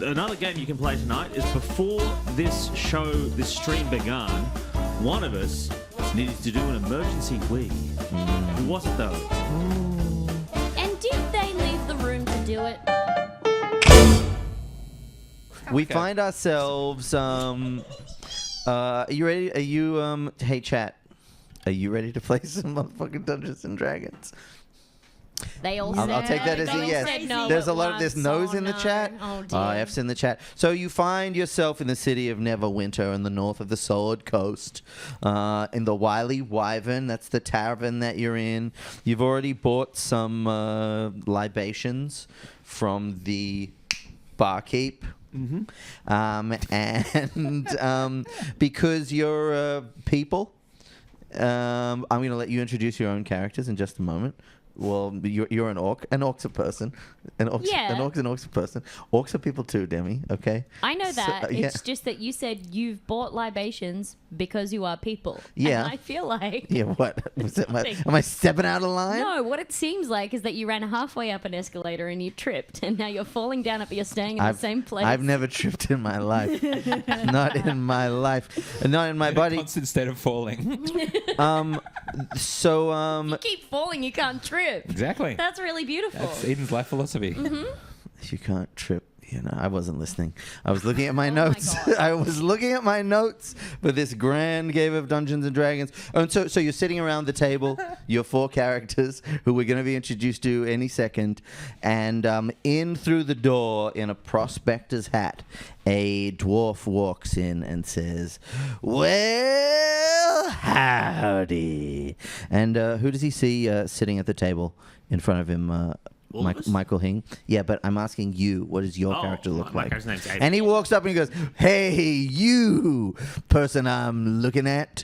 another game you can play tonight is before this stream began, one of us needed to do an emergency wee. Who was it though? And did they leave the room to do it? We find ourselves. Are you ready? Are you? Hey, chat. Are you ready to play some motherfucking Dungeons and Dragons? They all said I'll take that as a yes. There's a lot of this no's in the chat. Oh, dear. F's in the chat. So you find yourself in the city of Neverwinter in the north of the Sword Coast, in the Wily Wyvern. That's the tavern that you're in. You've already bought some libations from the barkeep. And because you're people, I'm going to let you introduce your own characters in just a moment. Well, you're an orc. An orc's a person. An orc's a person. Orcs are people too, Demi. Okay. I know that. So, yeah. It's just that you said you've bought libations because you are people. Yeah. And I feel like... Yeah, what? Am I stepping out of line? No, what it seems like is that you ran halfway up an escalator and you tripped, and now you're falling down it, but you're staying in the same place. I've never tripped in my life. Not in my life. Not in my body. A constant state of falling. So you keep falling, you can't trip. Exactly. That's really beautiful. That's Eden's life philosophy. You can't trip. I wasn't listening. I was looking at my notes. I was looking at my notes for this grand game of Dungeons and Dragons. And so you're sitting around the table, your 4 characters who we're going to be introduced to any second, and in through the door in a prospector's hat, a dwarf walks in and says, "Well, howdy." And who does he see sitting at the table in front of him? Michael Hing. Yeah, but I'm asking you, what does your character look like? Character's name's Avery. And he walks up and he goes, "Hey, you person I'm looking at,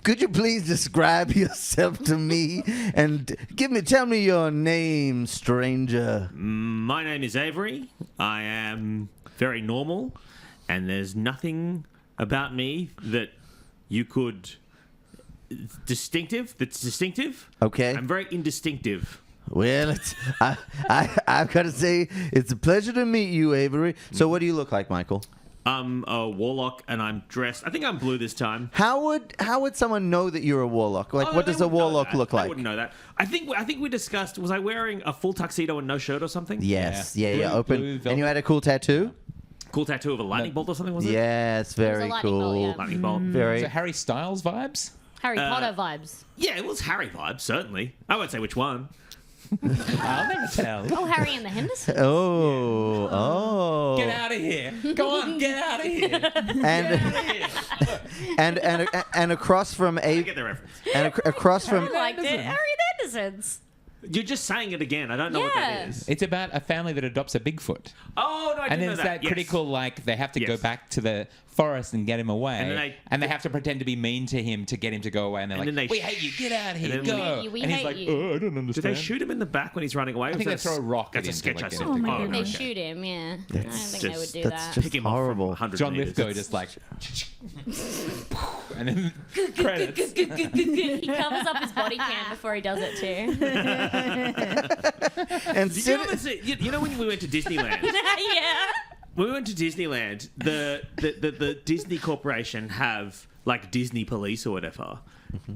could you please describe yourself to me and tell me your name, stranger?" My name is Avery. I am very normal, and there's nothing about me that you could that's distinctive. Okay. I'm very indistinctive. Well, I've got to say, it's a pleasure to meet you, Avery. So what do you look like, Michael? I'm a warlock, and I'm dressed. I think I'm blue this time. How would someone know that you're a warlock? Like, what does a warlock look like? I wouldn't know that. I think we discussed. Was I wearing a full tuxedo and no shirt or something? Yes. Yeah. Blue Open. velvet. And you had a cool tattoo? Cool tattoo of a lightning bolt or something, was it? Yes, very lightning cool. bolt, yeah. Lightning bolt. Very. So Harry Styles vibes? Harry Potter vibes. Yeah, it was Harry vibes, certainly. I won't say which one. I'll never tell. Oh, Harry and the Hendersons. Oh. Get out of here. Go on, get out of here. And across from I get the reference. across I from liked it. Harry the Hendersons. You're just saying it again. I don't know what that is. It's about a family that adopts a Bigfoot. Oh, no, I And didn't know there's that. that critical, like, they have to go Yes. back to the forest and get him away. And they have to pretend to be mean to him to get him to go away. And they're And like, then we hate you, get out of here, and then go. we and he's hate like, you. oh, I don't understand. Did they shoot him in the back when he's running away? I think they throw a rock That's at a him sketch to, I like, saw. get him to go. They okay. shoot him, yeah. I don't think they would do that's that. just Pick him off from horrible. 100 John meters. Lithgow just like, and then credits. He covers up his body cam before he does it too. and Did you ever see, you know when we went to Disneyland? Yeah. When we went to Disneyland, the Disney Corporation have like Disney police or whatever,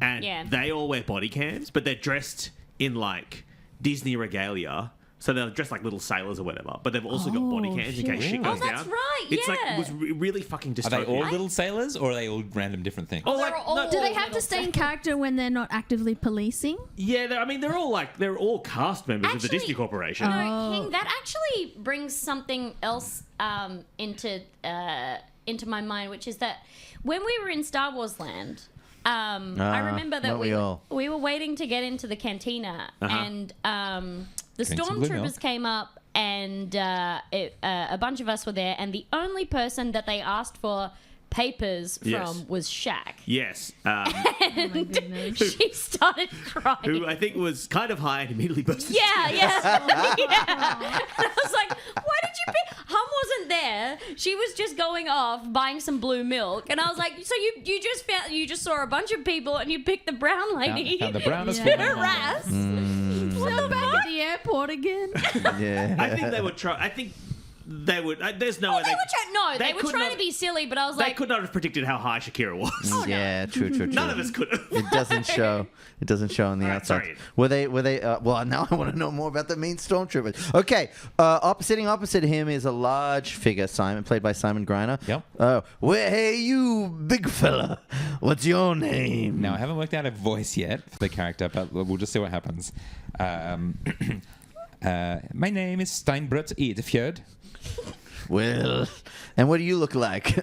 and they all wear body cams, but they're dressed in like Disney regalia. So they're dressed like little sailors or whatever, but they've also got body cams in case shit goes down. Oh, that's right, It's like yeah. it was really fucking dystopian. Are they all little sailors or are they all random different things? Oh, like, all- no, Do they have to stay in character when they're not actively policing? yeah, they're all cast members of the Actually, Disney Corporation. No, King, that actually brings something else into my mind, which is that when we were in Star Wars Land, I remember that we were waiting to get into the cantina, and the stormtroopers came up, and a bunch of us were there, and the only person that they asked for papers from was Shaq. Yes. And she started crying. Who I think was kind of high and immediately busted. Yeah. And I was like, why did you pick? Hum wasn't there. She was just going off buying some blue milk. And I was like, so you just saw a bunch of people and you picked the brown lady Found the brownest to woman. harass. What the Back fuck? at the airport again. Yeah. I think they were trying. I think they would. There's no way They were could trying not- to be silly, but I was They like, could not have predicted how high Shakira was. Yeah, true. None of us could have. It doesn't show. It doesn't show on the Alright, outside. sorry. Were they? Well, now I want to know more about the main stormtroopers. Okay, sitting opposite him is a large figure, Simon, played by Simon Griner. Yep. Oh, hey, you big fella. What's your name? Now, I haven't worked out a voice yet for the character, but we'll just see what happens. My name is Steinbrut Edefjord. Well, and what do you look like?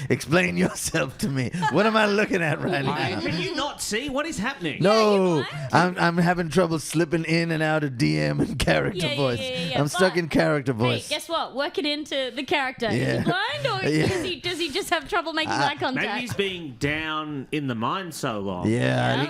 Explain yourself to me. What am I looking at right now? Can you not see what is happening? No, I'm having trouble slipping in and out of DM and character voice. I'm stuck in character voice. Hey, guess what? Work it into the character. Is Yeah. he blind or does he just have trouble making eye contact? Maybe he's being down in the mine so long. Yeah.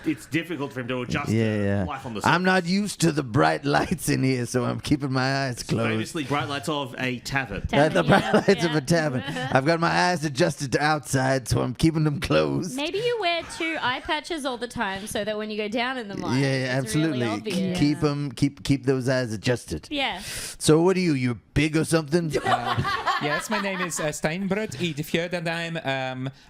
It's difficult for him to adjust to Yeah. life on the surface. I'm not used to the bright lights in here, so I'm keeping my eyes closed. Famously bright lights of a tavern. The bright lights of a tavern. I've got my eyes adjusted to outside, so I'm keeping them closed. Maybe you wear 2 eye patches all the time so that when you go down in the mine, Yeah, it's absolutely. really obvious. Keep them, keep those eyes adjusted. Yeah. So what are you? You're big or something? Yes, my name is Steinbrut Edefjord, and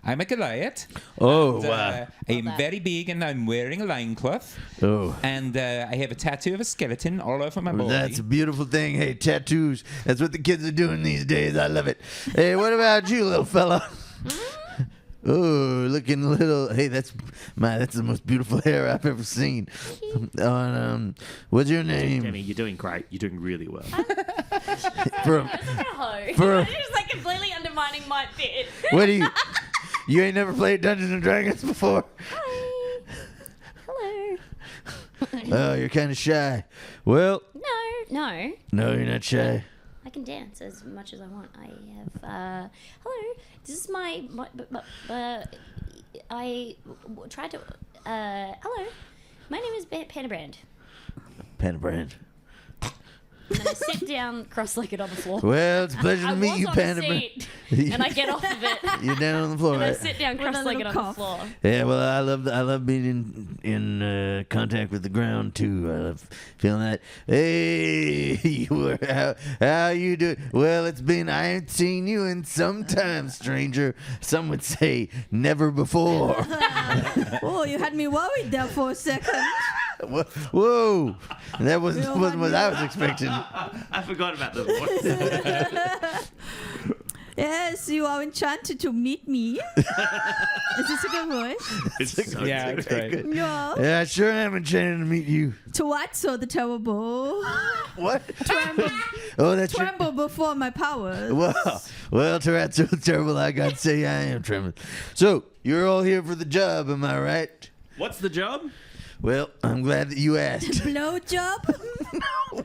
I'm a Goliath. Oh, And, wow. I'm very big, and I'm wearing a loincloth. Oh. And I have a tattoo of a skeleton all over my body. That's a beautiful thing. Hey, tattoos. That's what the kids are doing these days. I love it. Hey, what about you, little fella? Oh, looking a little. Hey, that's the most beautiful hair I've ever seen. What's your name? Demi, you're doing great. You're doing really well. For It's like a hoe. For- It's just like completely undermining my bit. what do you? You ain't never played Dungeons and Dragons before? Hi. Hello. Oh, you're kind of shy. Well, No. no, you're not shy. I can dance as much as I want. I have. Hello. This is my. I tried to. Hello. My name is Panabrand. Panabrand. And then I sit down cross-legged on the floor. Well, it's a pleasure I to meet was you, on a Panabrand. seat, and I get off of it. You're down on the floor, And I right? sit down With a cross-legged little on the cough. floor. Yeah, well, I love being in contact with the ground too. I love feeling that. Hey, how you doing? Well, I ain't seen you in some time, stranger. Some would say never before. Oh, you had me worried there for a second. Whoa, that wasn't what I was expecting. I forgot about the voice. Yes, you are enchanted to meet me. Is this a good voice? It's so Yeah, good. it's great. Yeah. Yeah, I sure am enchanted to meet you. To what so the terrible? What? Tremble, Oh, that's your. tremble before my powers. Well, to rat so terrible, I gotta say I am trembling. So, you're all here for the job, am I right? What's the job? Well, I'm glad that you asked. Blow job?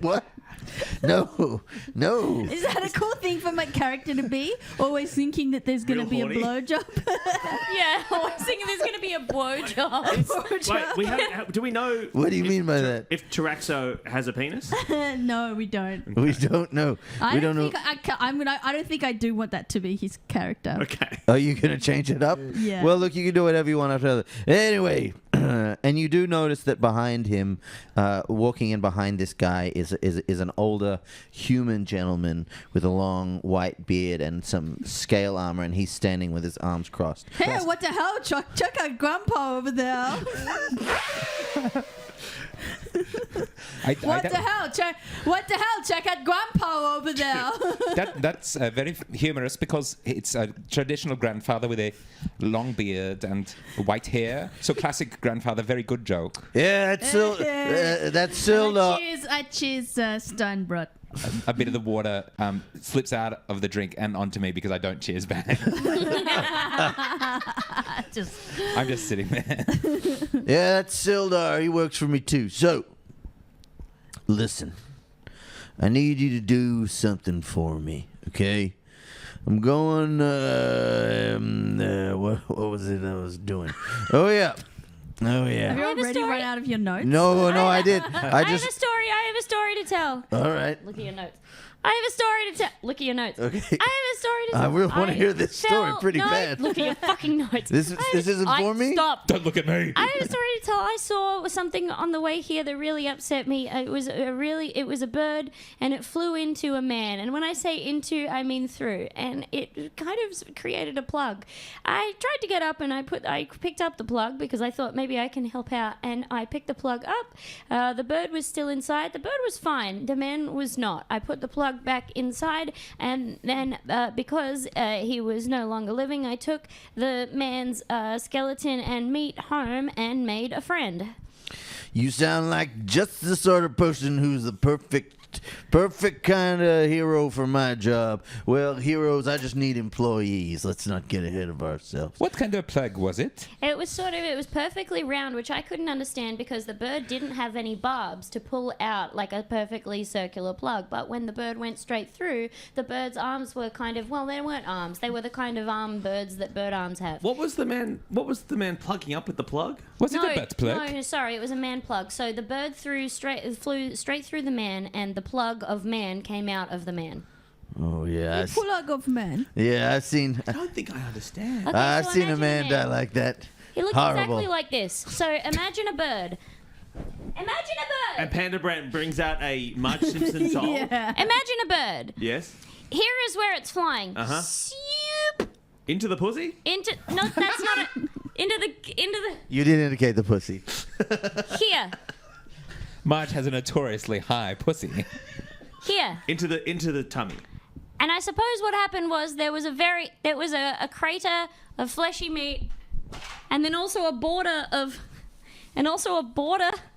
What? No. Is that a cool thing for my character to be? Always thinking that there's going to Real be a horny. blow job? Yeah, I was thinking there's going to be a blow job. Wait, we haven't. Do we know? What do you mean by that? If Taraxo has a penis? No, we don't. We don't know. We don't know. I don't think I do want that to be his character. Okay. Are you gonna change it up? Yeah. Well, look, you can do whatever you want after that. Anyway, and you do notice that behind him, walking in behind this guy, is an older human gentleman with a long white beard and some scale armor, and he's standing with his arms crossed. Hey, what the hell, Chuck? Check out Grandpa over there. What the hell? Check out Grandpa over there. That's very humorous because it's a traditional grandfather with a long beard and white hair. So classic grandfather, very good joke. Yeah, that's still I choose Steinbrut. A bit of the water slips out of the drink and onto me because I don't cheers back. I'm just sitting there. Yeah, that's Sildar. He works for me too. So, listen, I need you to do something for me, okay? I'm going. What was it I was doing? Oh yeah. Have you have a already story. run out of your notes? No, I did. I have a story to tell. All right. Look at your notes. I have a story to tell. Look at your notes. Okay. I have a story I really want to hear this story pretty bad. Look at your fucking notes. This isn't for me? Stop. Don't look at me. I saw something on the way here that really upset me. It was a bird, and it flew into a man. And when I say into, I mean through. And it kind of created a plug. I tried to get up, and I picked up the plug because I thought maybe I can help out. And I picked the plug up. The bird was still inside. The bird was fine. The man was not. I put the plug back inside, and then because he was no longer living, I took the man's skeleton and meat home and made a friend. You sound like just the sort of person who's the perfect kind of hero for my job. Well, heroes, I just need employees. Let's not get ahead of ourselves. What kind of plug was it? It was perfectly round, which I couldn't understand because the bird didn't have any barbs to pull out like a perfectly circular plug. But when the bird went straight through, the bird's arms were kind of, well, they weren't arms. They were the kind of arm birds that bird arms have. What was the man plugging up with the plug? Was it a butt plug? No, sorry, it was a man plug. So the bird flew straight through the man, and the plug of man came out of the man. Oh yeah, Plug of man. yeah. I've seen. I don't think I understand. Okay, I've so seen a imagine man die like that. He looks Horrible. exactly like this. So imagine a bird. Imagine a bird. And Panda Brand brings out a Marge Simpson doll. Yeah. Imagine a bird. Yes. Here is where it's flying. Uh-huh. Into the pussy? No, that's not it. Into the You didn't indicate the pussy. here. Marge has a notoriously high pussy. Here. Into the tummy. And I suppose what happened was there was a crater of fleshy meat, and then also a border of,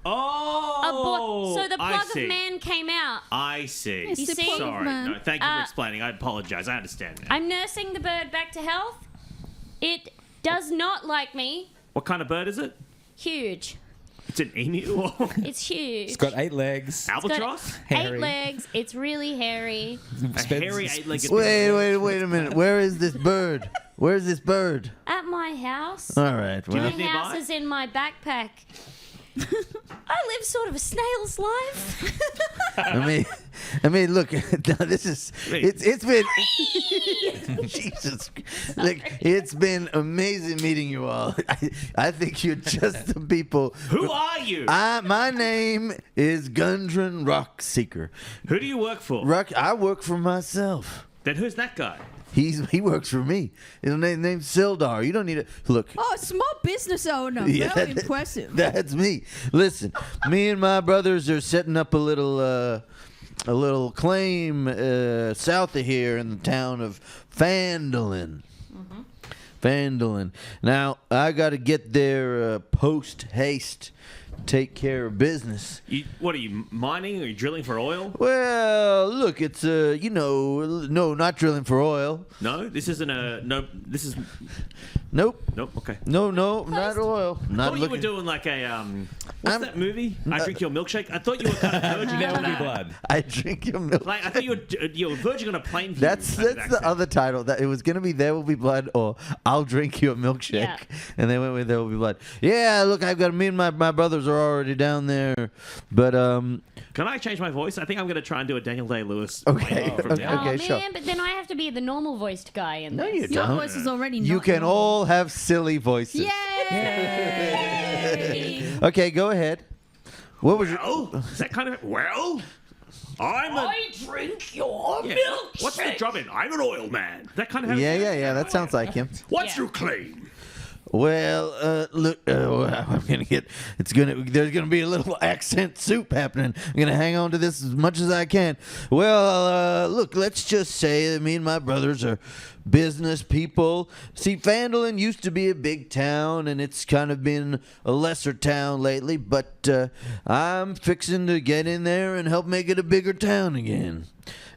Oh! so the I plug see. of man came out. I see. It's You the see? plug of Sorry. man. No, thank you for explaining. I apologize. I understand now. I'm nursing the bird back to health. It does not like me. What kind of bird is it? Huge. It's an emu or It's huge. It's got 8 legs. albatross? Hairy. 8 legs. It's really hairy. A hairy eight-legged Wait a minute. Where is this bird? Where's this bird? At my house. All right. Well, My live nearby? house is in my backpack. I live sort of a snail's life. I mean, look. This is. It's been. Jesus. Look, it's been amazing meeting you all. I think you're just the people. Who are you? My name is Gundren Rockseeker. Who do you work for? I work for myself. Then who's that guy? He works for me. His name's Sildar. You don't need to look. Oh, small business owner. Yeah, Very impressive. That's me. Listen, me and my brothers are setting up a little claim south of here in the town of Fandolin. Fandolin. Now I got to get there post haste. Take care of business. What are you mining? Are you drilling for oil? Well, look, it's no, not drilling for oil. No, this isn't This is Nope. Okay. No, not oil. I Not thought you were looking. doing like a what's that movie? I Drink Your Milkshake. I thought you were kind of verging There on will be that. blood. I drink your milk. Like I thought you were verging on a plain view. That's kind of the accent. other title. That it was gonna be "There Will Be Blood" or "I'll Drink Your Milkshake," Yeah. and they went with "There Will Be Blood." Yeah, look, I've got me and my brothers are already down there, but Can I change my voice? I think I'm going to try and do a Daniel Day-Lewis. Okay, from okay. now. Oh man, sure. but then I have to be the normal voiced guy in No, this. you Your don't. voice is already You not can normal. all have silly voices. Yay! Okay, go ahead. What was your? Oh, is that kind of I drink your milkshake. What's the drum in? I'm an oil man. That kind of. Yeah. That sounds like him. What's Yeah. your claim? Well, look, I'm gonna get. There's gonna be a little accent soup happening. I'm gonna hang on to this as much as I can. Well, look, let's just say that me and my brothers are business people. See, Fandolin used to be a big town, and it's kind of been a lesser town lately. But I'm fixing to get in there and help make it a bigger town again.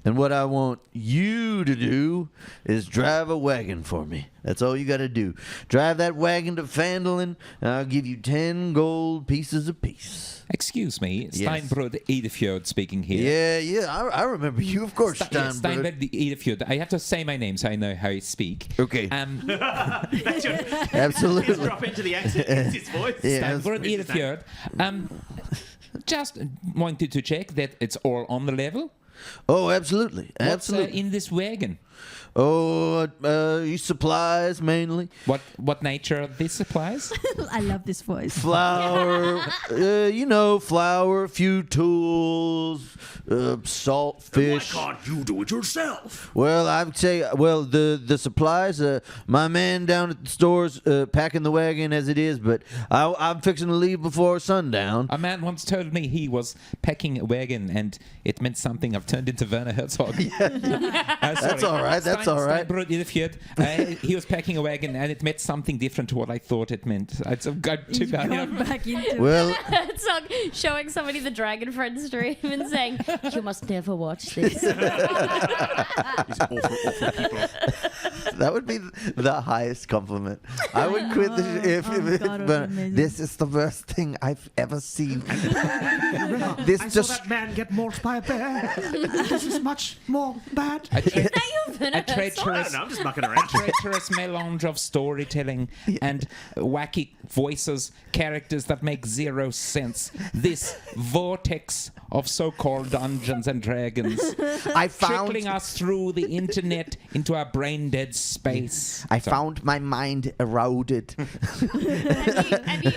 And what I want you to do is drive a wagon for me. That's all you got to do. Drive that wagon to Fandolin, and I'll give you 10 gold pieces apiece. Excuse me, Yes. Steinbrod Edefjord speaking here. Yeah, I remember you, of course, Steinberg. Steinbrod Edefjord. I have to say my name so I know how you speak. Okay, That's your, absolutely. just drop into the accent. It's his voice. Yeah. Steinbrod Edefjord. Just wanted to check that it's all on the level. Oh, absolutely. What's Absolutely. in this wagon? Oh, supplies mainly. What nature are these supplies? I love this voice. Flour, flour, a few tools, salt, fish. Why can't you do it yourself? Well, I would say, the supplies, my man down at the store's packing the wagon as it is, but I'm fixing to leave before sundown. A man once told me he was packing a wagon and it meant something. I've turned into Werner Herzog. That's all right. That's all right. He was packing a wagon and it meant something different to what I thought it meant. It's got too bad. Gone back into Well, It's like showing somebody the Dragon Friend stream and saying, "You must never watch this." These awful people. that would be the highest compliment. I would quit if God, it would be amazing. this is the worst thing I've ever seen. I saw that man get mauled by a bear. This is much more bad. Is that your A Vanessa? I treacherous, don't know, I'm just mucking a around. treacherous melange of storytelling and wacky voices, characters that make zero sense. This vortex of so-called Dungeons and Dragons, I trickling us through the internet into our brain-dead space. found my mind eroded.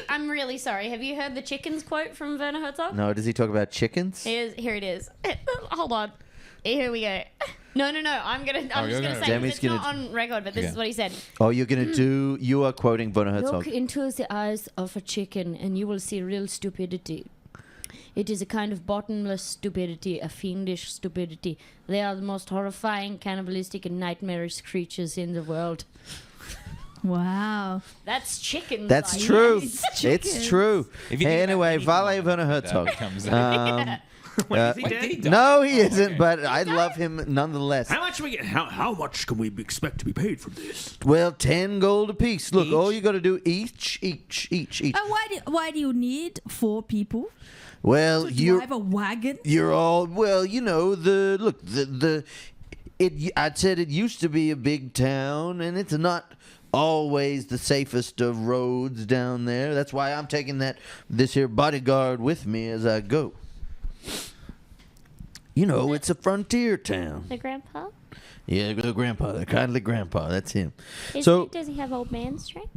I'm really sorry. Have you heard the chickens quote from Werner Herzog? No, does he talk about chickens? Here it is. Hold on. Here we go. No. I'm you're just gonna- gonna say Demi's it's gonna- not on record, but this Okay. is what he said. Oh, you're gonna do? You are quoting Werner Herzog. Look into the eyes of a chicken, and you will see real stupidity. It is a kind of bottomless stupidity, a fiendish stupidity. They are the most horrifying, cannibalistic, and nightmarish creatures in the world. Wow. That's chickens. That's I true. guess. It's true. If you Hey, think anyway, about Vale Werner Herzog. becomes Wait, is he Wait, dead? did he die? No, he isn't, but I love him nonetheless. How much we get? How much can we expect to be paid from this? Well, 10 gold apiece. Look, Each? all you got to do each. And why do you need 4 people Well, to you're drive a wagon? you're all well. I'd said it used to be a big town, and it's not always the safest of roads down there. That's why I'm taking this here bodyguard with me as I go. It's a frontier town. The grandpa? Yeah, the grandpa, the kindly grandpa. That's him. Does he have old man strength?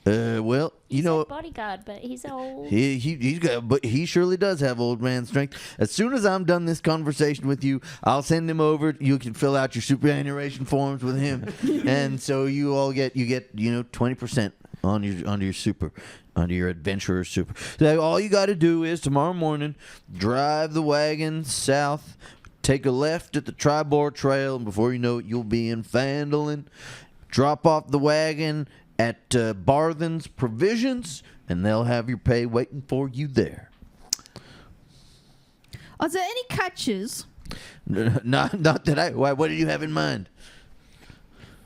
Well, He's a bodyguard, but he's old. but he surely does have old man strength. As soon as I'm done this conversation with you, I'll send him over. You can fill out your superannuation forms with him, and so you all get 20% on your adventurer super. So all you got to do is tomorrow morning drive the wagon south, take a left at the Tribor Trail, and before you know it, you'll be in Fandolin. Drop off the wagon at Barthen's Provisions, and they'll have your pay waiting for you there. Are there any catches? Not that I. Why? What did you have in mind?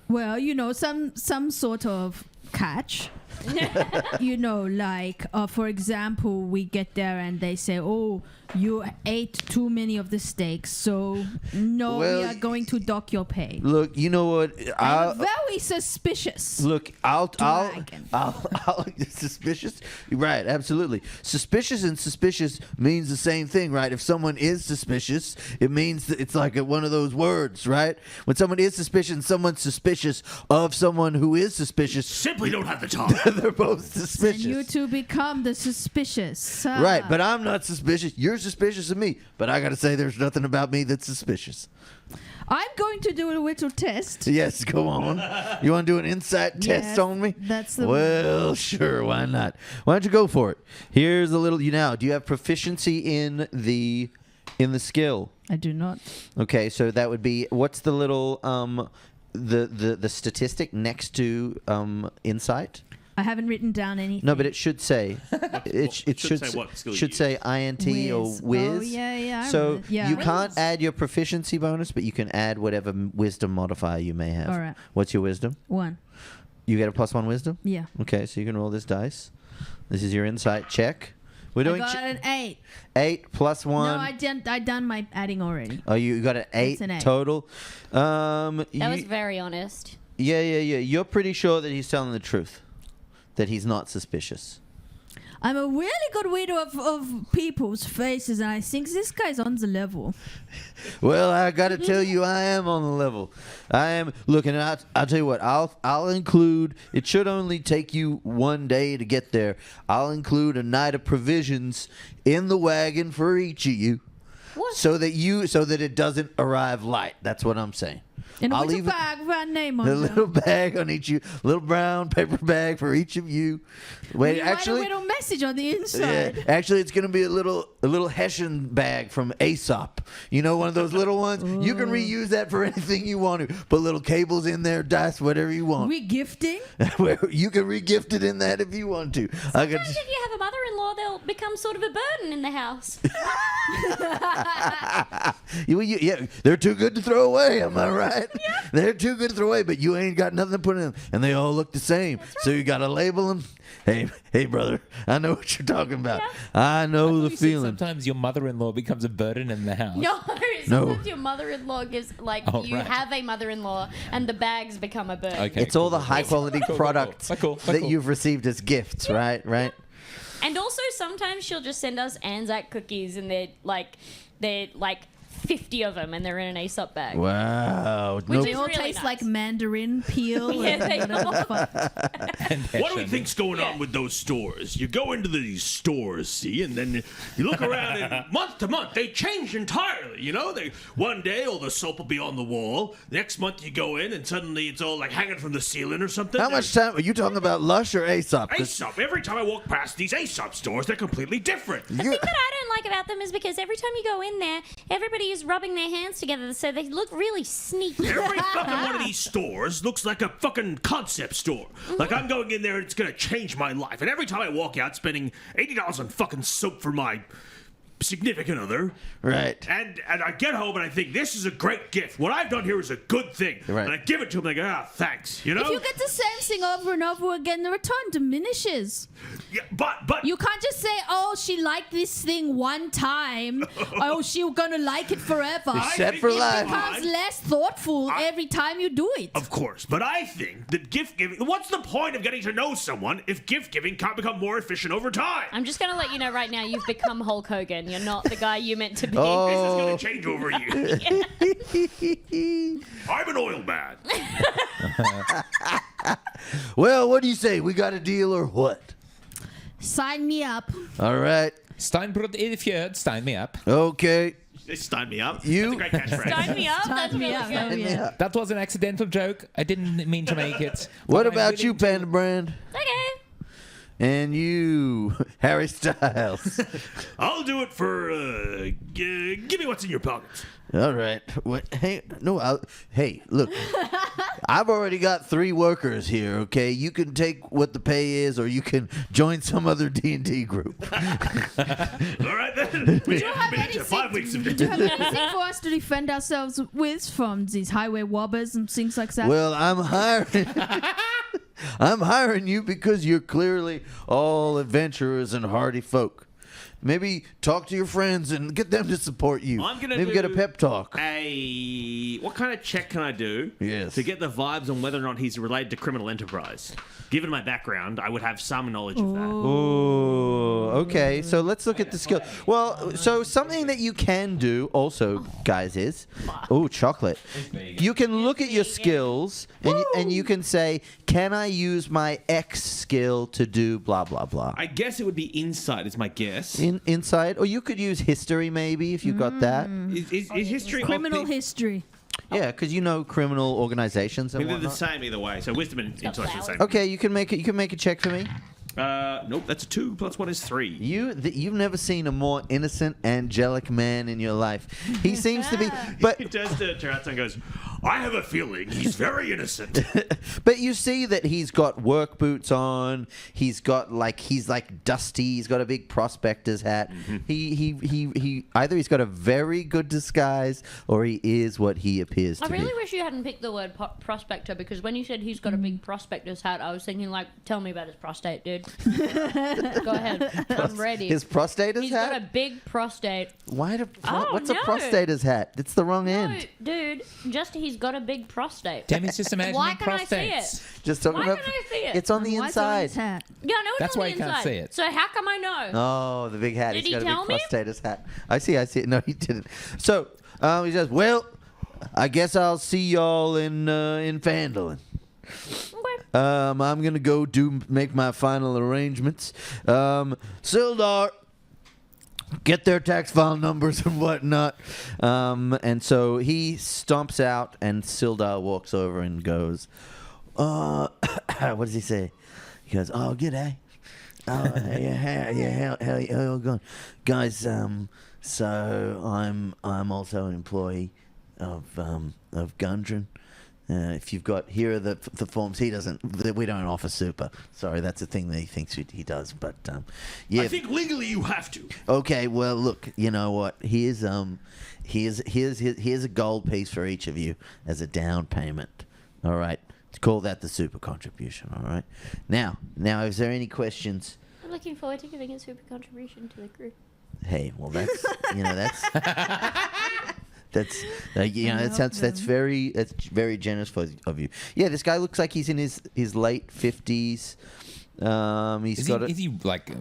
Well, some sort of catch. For example, we get there and they say, "Oh, you ate too many of the steaks, so no, we are going to dock your pay." Look, you know what? I'm very suspicious. Look, I'll Dragon. suspicious. Right, absolutely. Suspicious and suspicious means the same thing, right? If someone is suspicious, it means that it's like one of those words, right? When someone is suspicious and someone's suspicious of someone who is suspicious, Simply don't have the time. they're both And suspicious. you two become the suspicious. Right, but I'm not suspicious. You're suspicious of me, but I gotta say, there's nothing about me that's suspicious. I'm going to do a little test. Yes, go on. You want to do an insight test Yes, on me? that's the Well, sure, why not? Why don't you go for it? Here's a little. Do you have proficiency in the skill? I do not. Okay, so that would be what's the little the statistic next to insight? I haven't written down anything. No, but it should say it should say what skill you should say INT or Whiz. whiz. Oh, yeah, I So remember. Yeah. you can't add your proficiency bonus, but you can add whatever wisdom modifier you may have. All right. What's your wisdom? 1. You get a +1 wisdom. Yeah. Okay, so you can roll this dice. This is your insight check. We're doing I got an 8. 8 plus 1. No, I done my adding already. Oh, you got an 8 an 8. total. That was very honest. Yeah. You're pretty sure that he's telling the truth, that he's not suspicious. I'm a really good reader of people's faces, and I think this guy's on the level. Well, I got to tell you, I am on the level. I am looking at. I'll tell you what. I'll include. It should only take you one day to get there. I'll include a night of provisions in the wagon for each of you, so that it doesn't arrive light. That's what I'm saying. And I'll with a leave bag with our name on a it. little bag on each you, little brown paper bag for each of you. Wait, actually, write a little message on the inside. yeah, actually, it's gonna be a little Hessian bag from Aesop. You know, one of those little ones. You can reuse that for anything you want to. Put little cables in there, dice, whatever you want. Regifting? You can regift it in that if you want to. Sometimes if you have a mother-in-law, they'll become sort of a burden in the house. Yeah, they're too good to throw away. Am I right? Yeah. They're too good to throw away, but you ain't got nothing to put in them, and they all look the same. Right. So you got to label them. Hey, brother, I know what you're talking about. Yeah. I know the feeling. Sometimes your mother-in-law becomes a burden in the house. No, sometimes your mother-in-law gives, have a mother-in-law, and the bags become a burden. Okay, it's all the high-quality products that you've received as gifts, right? Right. And also, sometimes she'll just send us Anzac cookies, and they're like 50 of them, and they're in an Aesop bag. Wow. Which they all really taste nice. like mandarin peel. Yeah, they What do we think's going on with those stores? You go into these stores, see, and then you look around, and month to month, they change entirely, you know? One day, all the soap will be on the wall. Next month, you go in, and suddenly it's all, like, hanging from the ceiling or something. How much time are you talking about, Lush or Aesop? Aesop. Every time I walk past these Aesop stores, they're completely different. The thing that I don't like about them is because every time you go in there, everybody is rubbing their hands together, so they look really sneaky. Every fucking one of these stores looks like a fucking concept store. Like, I'm going in there and it's gonna change my life. And every time I walk out spending $80 on fucking soap for my significant other. Right. And I get home and I think, this is a great gift. What I've done here is a good thing. Right. And I give it to them and they go, thanks. You know? If you get the same thing over and over again, the return diminishes. Yeah, but you can't just say, oh, she liked this thing one time. Oh, she's gonna like it forever. It's set for life. It becomes less thoughtful every time you do it. Of course, but I think that gift giving, what's the point of getting to know someone if gift giving can't become more efficient over time? I'm just gonna let you know right now, you've become Hulk Hogan. You're not the guy you meant to be. Oh. This is gonna change over you. I'm an oil man. Well, what do you say? We got a deal or what? Sign me up. All right. Steinbrot i fjød, sign me up. Okay. Stein me up. You- That's a great catchphrase. Sign me up. That's really good. Sign me up. That was an accidental joke. I didn't mean to make it. What But I'm about you, willing to- Panda Brand? Okay. And you, Harry Styles. I'll do it for, give me what's in your pockets. All right. What? Hey, no. Hey, look. I've already got 3 workers here. Okay, you can take what the pay is, or you can join some other D&D group. All right, then. We have been to 5 weeks of Do you have anything for us to defend ourselves with from these highway robbers and things like that? Well, I'm hiring. I'm hiring you because you're clearly all adventurers and hardy folk. Maybe talk to your friends and get them to support you. I'm gonna maybe get a pep talk. What kind of check can I do Yes. to get the vibes on whether or not he's related to criminal enterprise? Given my background, I would have some knowledge of that. Oh, okay. So let's look at the skill. Well, so something that you can do also, guys, is chocolate. You can look at your skills and you can say, can I use my X skill to do blah blah blah? I guess it would be insight, is my guess. Inside, or you could use history maybe if you got that. Is history Criminal history. Yeah, because you know criminal organizations and They're the whatnot. same either way. So wisdom and insight are the same. Okay, you can make it. You can make a check for me. Nope, that's 2 plus 1 is 3. You've never seen a more innocent, angelic man in your life. He seems to be, but He turns to Taratsu and goes, I have a feeling he's very innocent. but you see that he's got work boots on. He's like dusty. He's got a big prospector's hat. He either he's got a very good disguise or he is what he appears to I really be. wish you hadn't picked the word prospector, because when you said he's got a big prospector's hat, I was thinking, like, tell me about his prostate, dude. Go ahead. I'm ready. His prostator's He's hat? got a big prostate. Why? Oh, What's a no. prostator's hat? It's the wrong No, end. dude, just he he's got a big prostate. Tammy's just imagining Why can I prostates. see it? Just talking Why about. can I see it? It's on the Why is it on his inside. hat? Yeah, I know it's That's on why the you can't inside. see it. So how come I know? Oh, the big hat. Did He's got he a tell big me? prostatus hat. I see. No, he didn't. So he says, "Well, I guess I'll see y'all in Phandalin. Okay. I'm gonna go make my final arrangements. Sildar, get their tax file numbers and whatnot." And so he stomps out, and Sildar walks over and goes, "What does he say?" He goes, "Oh, g'day. Yeah, how you going, guys? So I'm also an employee of Gundren. If you've got here are the forms. We don't offer super. Sorry, that's a thing that he thinks he does. But yeah, I think legally you have to. Okay, well, look, you know what? Here's a gold piece for each of you as a down payment. All right, call that the super contribution. All right. Now, is there any questions? I'm looking forward to giving a super contribution to the group. Hey, well, that's that's that's very generous of you. Yeah, this guy looks like he's in his late 50s. Is he like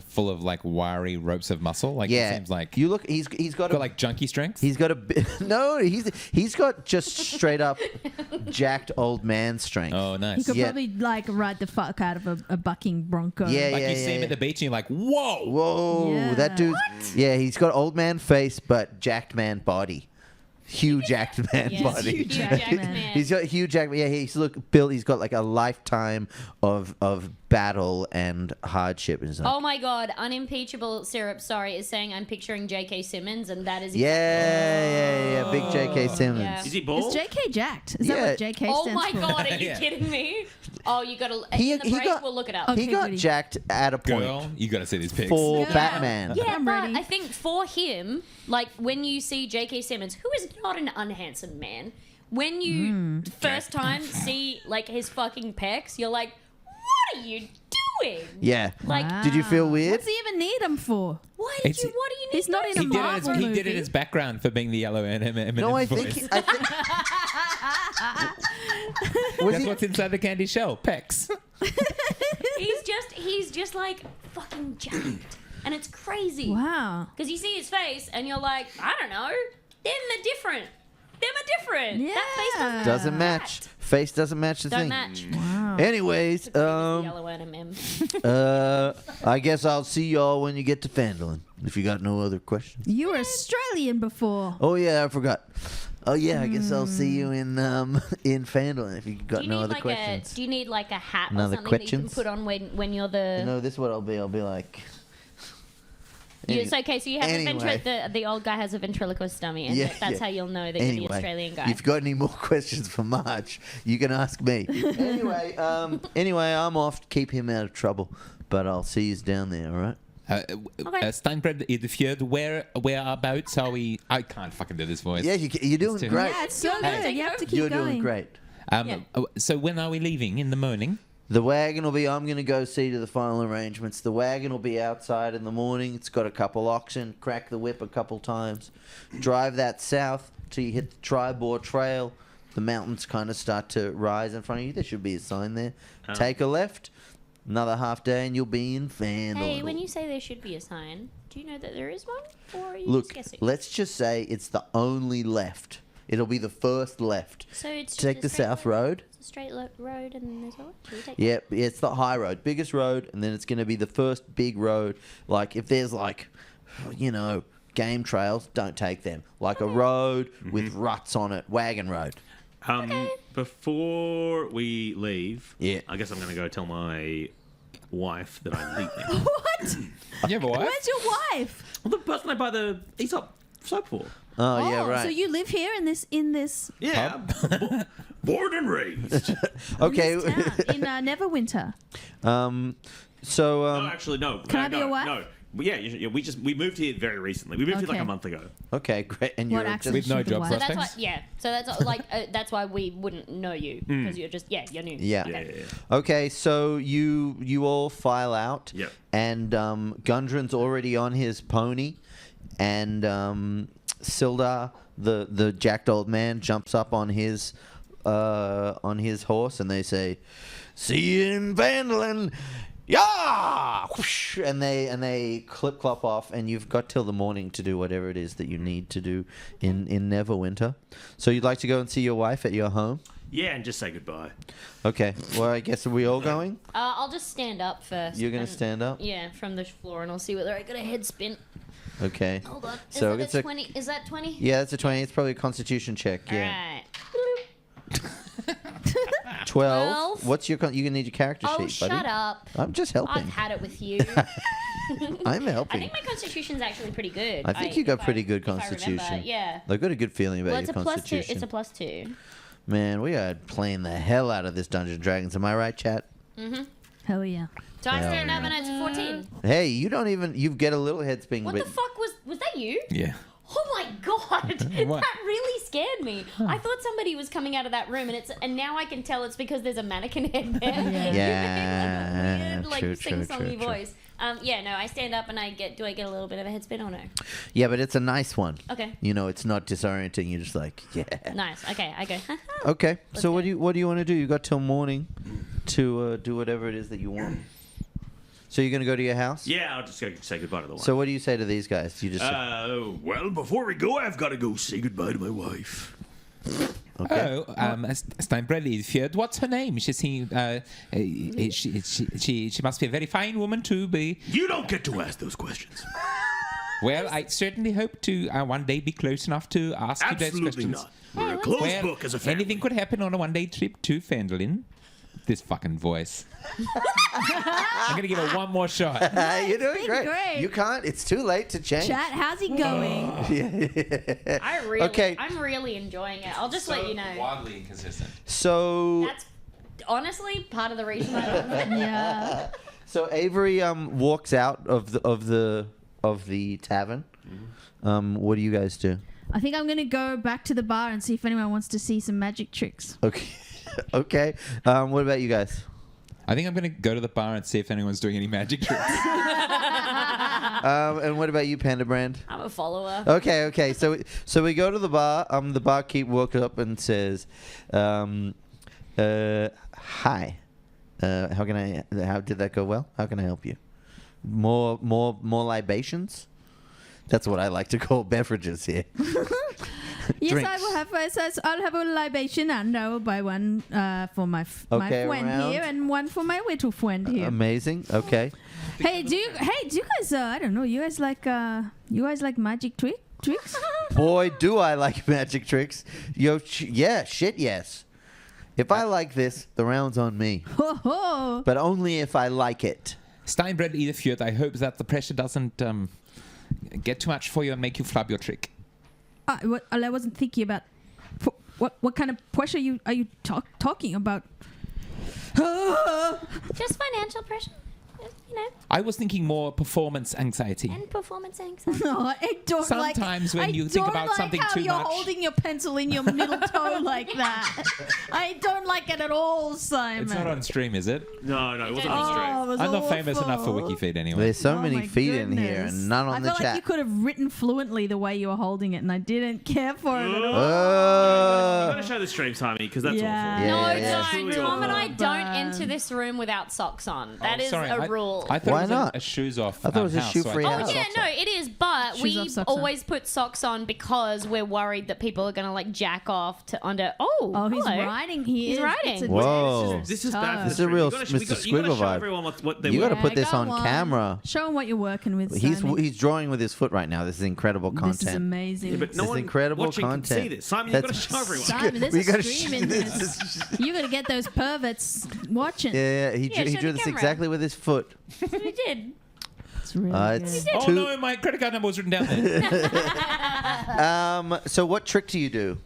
full of like wiry ropes of muscle? Like yeah, it seems like you look. He's got like junkie strength. He's got no. He's got just straight up jacked old man strength. Oh, nice. He could probably like ride the fuck out of a bucking bronco. Yeah, like you see him at the beach and you're like, whoa, Yeah. that dude. What? Yeah, he's got old man face but jacked man body. Hugh jacked man Yes, body. Hugh jacked man. He's got Hugh Jackman. Yeah, he's built. He's got like a lifetime of battle and hardship. And Oh my god, unimpeachable syrup, sorry, is saying I'm picturing J.K. Simmons, and that is yeah, big J.K. Simmons. Yeah. Is he bald? Is JK jacked? Is Yeah. that what JK Oh stands my for? god, are you Yeah. kidding me? Oh, you gotta. He- In the he break, got- we'll look it up. Okay, He got goody. jacked at a point girl, you got to see these pics. for Yeah. Batman. Yeah, I'm but ready. I think for him, like when you see J.K. Simmons, who is not an unhandsome man, when you first time see like his fucking pecs, you're like, what are you doing? Yeah. Like, Did you feel weird? What does he even need him for? what It's- do you need? He's not those in a He did, Marvel he did movie. it as background for being the yellow M&M No, I voice. think. Was That's he? what's inside the candy shell. Pecs. He's just like fucking jacked, and it's crazy. Wow. Because you see his face, and you're like, I don't know, them are different. Yeah. That face Doesn't match. Face doesn't match the don't thing. match. Wow. Anyways, Yellow M&M. I guess I'll see y'all when you get to Phandalin. If you got no other questions. You were Australian before. Oh yeah, I forgot. Oh yeah, I guess I'll see you in Phandalin if you got Do you no need other like questions. do you need like a hat Another or something that you questions? can put on when you're the? No, this is what I'll be. I'll be like. It's okay. So you have Anyway. the old guy has a ventriloquist dummy, and that's how you'll know that you're the Australian guy. If you've got any more questions for Marge, you can ask me. anyway, I'm off to keep him out of trouble, but I'll see you down there. All right. Steinbred in the fjord, whereabouts are we? I can't fucking do this voice. Yeah, you're doing too- great. Yeah, it's so Hey. good. You have to keep You're going. doing great. Yeah. So when are we leaving? In the morning? The wagon will be. I'm going to go see to the final arrangements. The wagon will be outside in the morning. It's got a couple oxen. Crack the whip a couple times. Drive that south till you hit the Tribor Trail. The mountains kind of start to rise in front of you. There should be a sign there. Take a left. Another half day and you'll be in Phandalin. Hey, when you say there should be a sign, do you know that there is one, or are you Look, just guessing? let's just say it's the only left. It'll be the first left. So it's just Take a the straight south line? road. It's a straight road, and then there's what? Should we take that? Yeah, it's the high road, biggest road, and then it's going to be the first big road. Like if there's game trails, don't take them. Like a road with ruts on it, wagon road. Before we leave, Yeah. I guess I'm going to go tell my wife that I'm leaving. What? You have a wife? Where's your wife? Well, the person I buy the Aesop soap for. Oh, yeah, right. So you live here in this Yeah, born and raised. Okay. in this town, in Neverwinter. No, actually, no. Can I be no, a wife? No. Yeah, we moved here very recently. We moved here like Okay. a month ago. Okay, great. And What you're accent With no should the job wife- So that's why, prospects? yeah. So that's like that's why we wouldn't know you because you're just you're new. Yeah. Okay. Okay, so you all file out. Yep. And Gundren's already on his pony, and Sildar, the jacked old man jumps up on his horse, and they say, "See you in Vandalin." Yeah, whoosh, and they clip-clop off, and you've got till the morning to do whatever it is that you need to do in Neverwinter. So you'd like to go and see your wife at your home? Yeah, and just say goodbye. Okay. Well, I guess are we all going? I'll just stand up first. You're gonna stand up? Yeah, from the floor, and I'll see whether I get a head spin. Okay. Hold on. So is it's that a 20? Is that 20? Yeah, it's a 20. It's probably a Constitution check. Yeah. All right. 12. What's your? You're gonna need your character Oh, sheet, buddy. shut up. I'm just helping. I've had it with you. I'm I helping. think my constitution's actually pretty good. I think you got pretty good if I constitution. remember, yeah. I've got a good feeling about Well, it's your a plus two. constitution. It's a plus 2. Man, we are playing the hell out of this Dungeons and Dragons. Am I right, chat? Hell yeah. So I Hell stand up yeah. and it's 14. Hey, you don't even. You get a little head spin. What but the fuck was that you? Yeah. Oh my god, What? that really scared me. I thought somebody was coming out of that room, and now I can tell it's because there's a mannequin head there. Yeah, Like true, sing-songy true. voice. Yeah, no, I stand up and do I get a little bit of a head spin or no? Yeah, but it's a nice one. Okay. You know, it's not disorienting. You're just like, yeah. Nice. Okay, I go. Okay. So Let's what do you want to do? You got till morning to do whatever it is that you want. So you're gonna go to your house? Yeah, I'll just go say goodbye to the wife. So what do you say to these guys? You just Well, before we go, I've got to go say goodbye to my wife. okay. Steinbrelli Fjord. What's her name? She must be a very fine woman to be. You don't get to ask those questions. Well, I certainly hope to one day be close enough to ask you those Absolutely questions. not. We're a closed Well, book as a family. anything could happen on a one-day trip to Fandolin. This fucking voice. I'm gonna give it one more shot. You're doing been great. great. You can't. It's too late to change. Chat, how's he going? Okay. I'm really enjoying it. I'll just let you know. Wildly inconsistent. So That's honestly part of the reason I love it. Yeah. so Avery walks out of the tavern. What do you guys do? I think I'm gonna go back to the bar and see if anyone wants to see some magic tricks. Okay. Okay. What about you guys? I think I'm gonna go to the bar and see if anyone's doing any magic tricks. And what about you, Panda Brand? I'm a follower. Okay. So we go to the bar. The barkeep walks up and says, "Hi. How can I? How did that go? Well, how can I help you? More libations? That's what I like to call beverages here. Yes, Drinks. I will have. I'll have a libation, and I will buy one for my Okay, friend round. here, and one for my little friend here. Amazing. Okay. Hey, do you guys? I don't know. You guys like magic tricks? Boy, do I like magic tricks. Yeah, shit, yes. If I like this, the round's on me. Ho ho! But only if I like it. Steinbred Fjord, I hope that the pressure doesn't get too much for you and make you flub your trick. I wasn't thinking about what kind of pressure are you talking about? Just financial pressure, you know, I was thinking more performance anxiety. and performance anxiety. No, I don't like. Sometimes when you think about something too you're much- holding your pencil in your middle toe like that. I don't like it at all, Simon. It's not on stream, is it? No, it wasn't Oh, on stream. it was I'm not famous enough for awful. WikiFeed anyway. There's so Oh many my feet in here goodness. and none on I the feel like chat. you could have written fluently the way you were holding it, and I didn't care for it at all. You Oh. gotta show the stream, Timey, because that's Yeah. awful. No, Yeah. don't. Truly Tom and I awful. don't enter this room without socks on. That Oh, is sorry, a rule. I thought Why it was not? a shoes off. I thought it was a house, shoe-free so I house. took Oh yeah, socks no, off. it is. But Shoes we off, socks on. always put socks on because we're worried that people are gonna like jack off to under. Oh, he's hello. riding. He's riding. It's a Whoa. dangerous This is bad for toe. the This is a stream. real You gotta- Mr. you gotta Squiggle show vibe. everyone what they You were. got to put this go on camera. Show him what you're working with. He's Simon. drawing with his foot right now. This is incredible This content. is amazing. Yeah, but no This is one incredible watching content. can see this. Simon, you've got to That's- show everyone. Simon, there's We a gotta stream sh- in this this. You got to get those perverts watching. Yeah, he Yeah, show drew the this camera. exactly with his foot. That's what we did. It's really It's good. Oh two. no, my credit card number was written down there. So what trick do you do?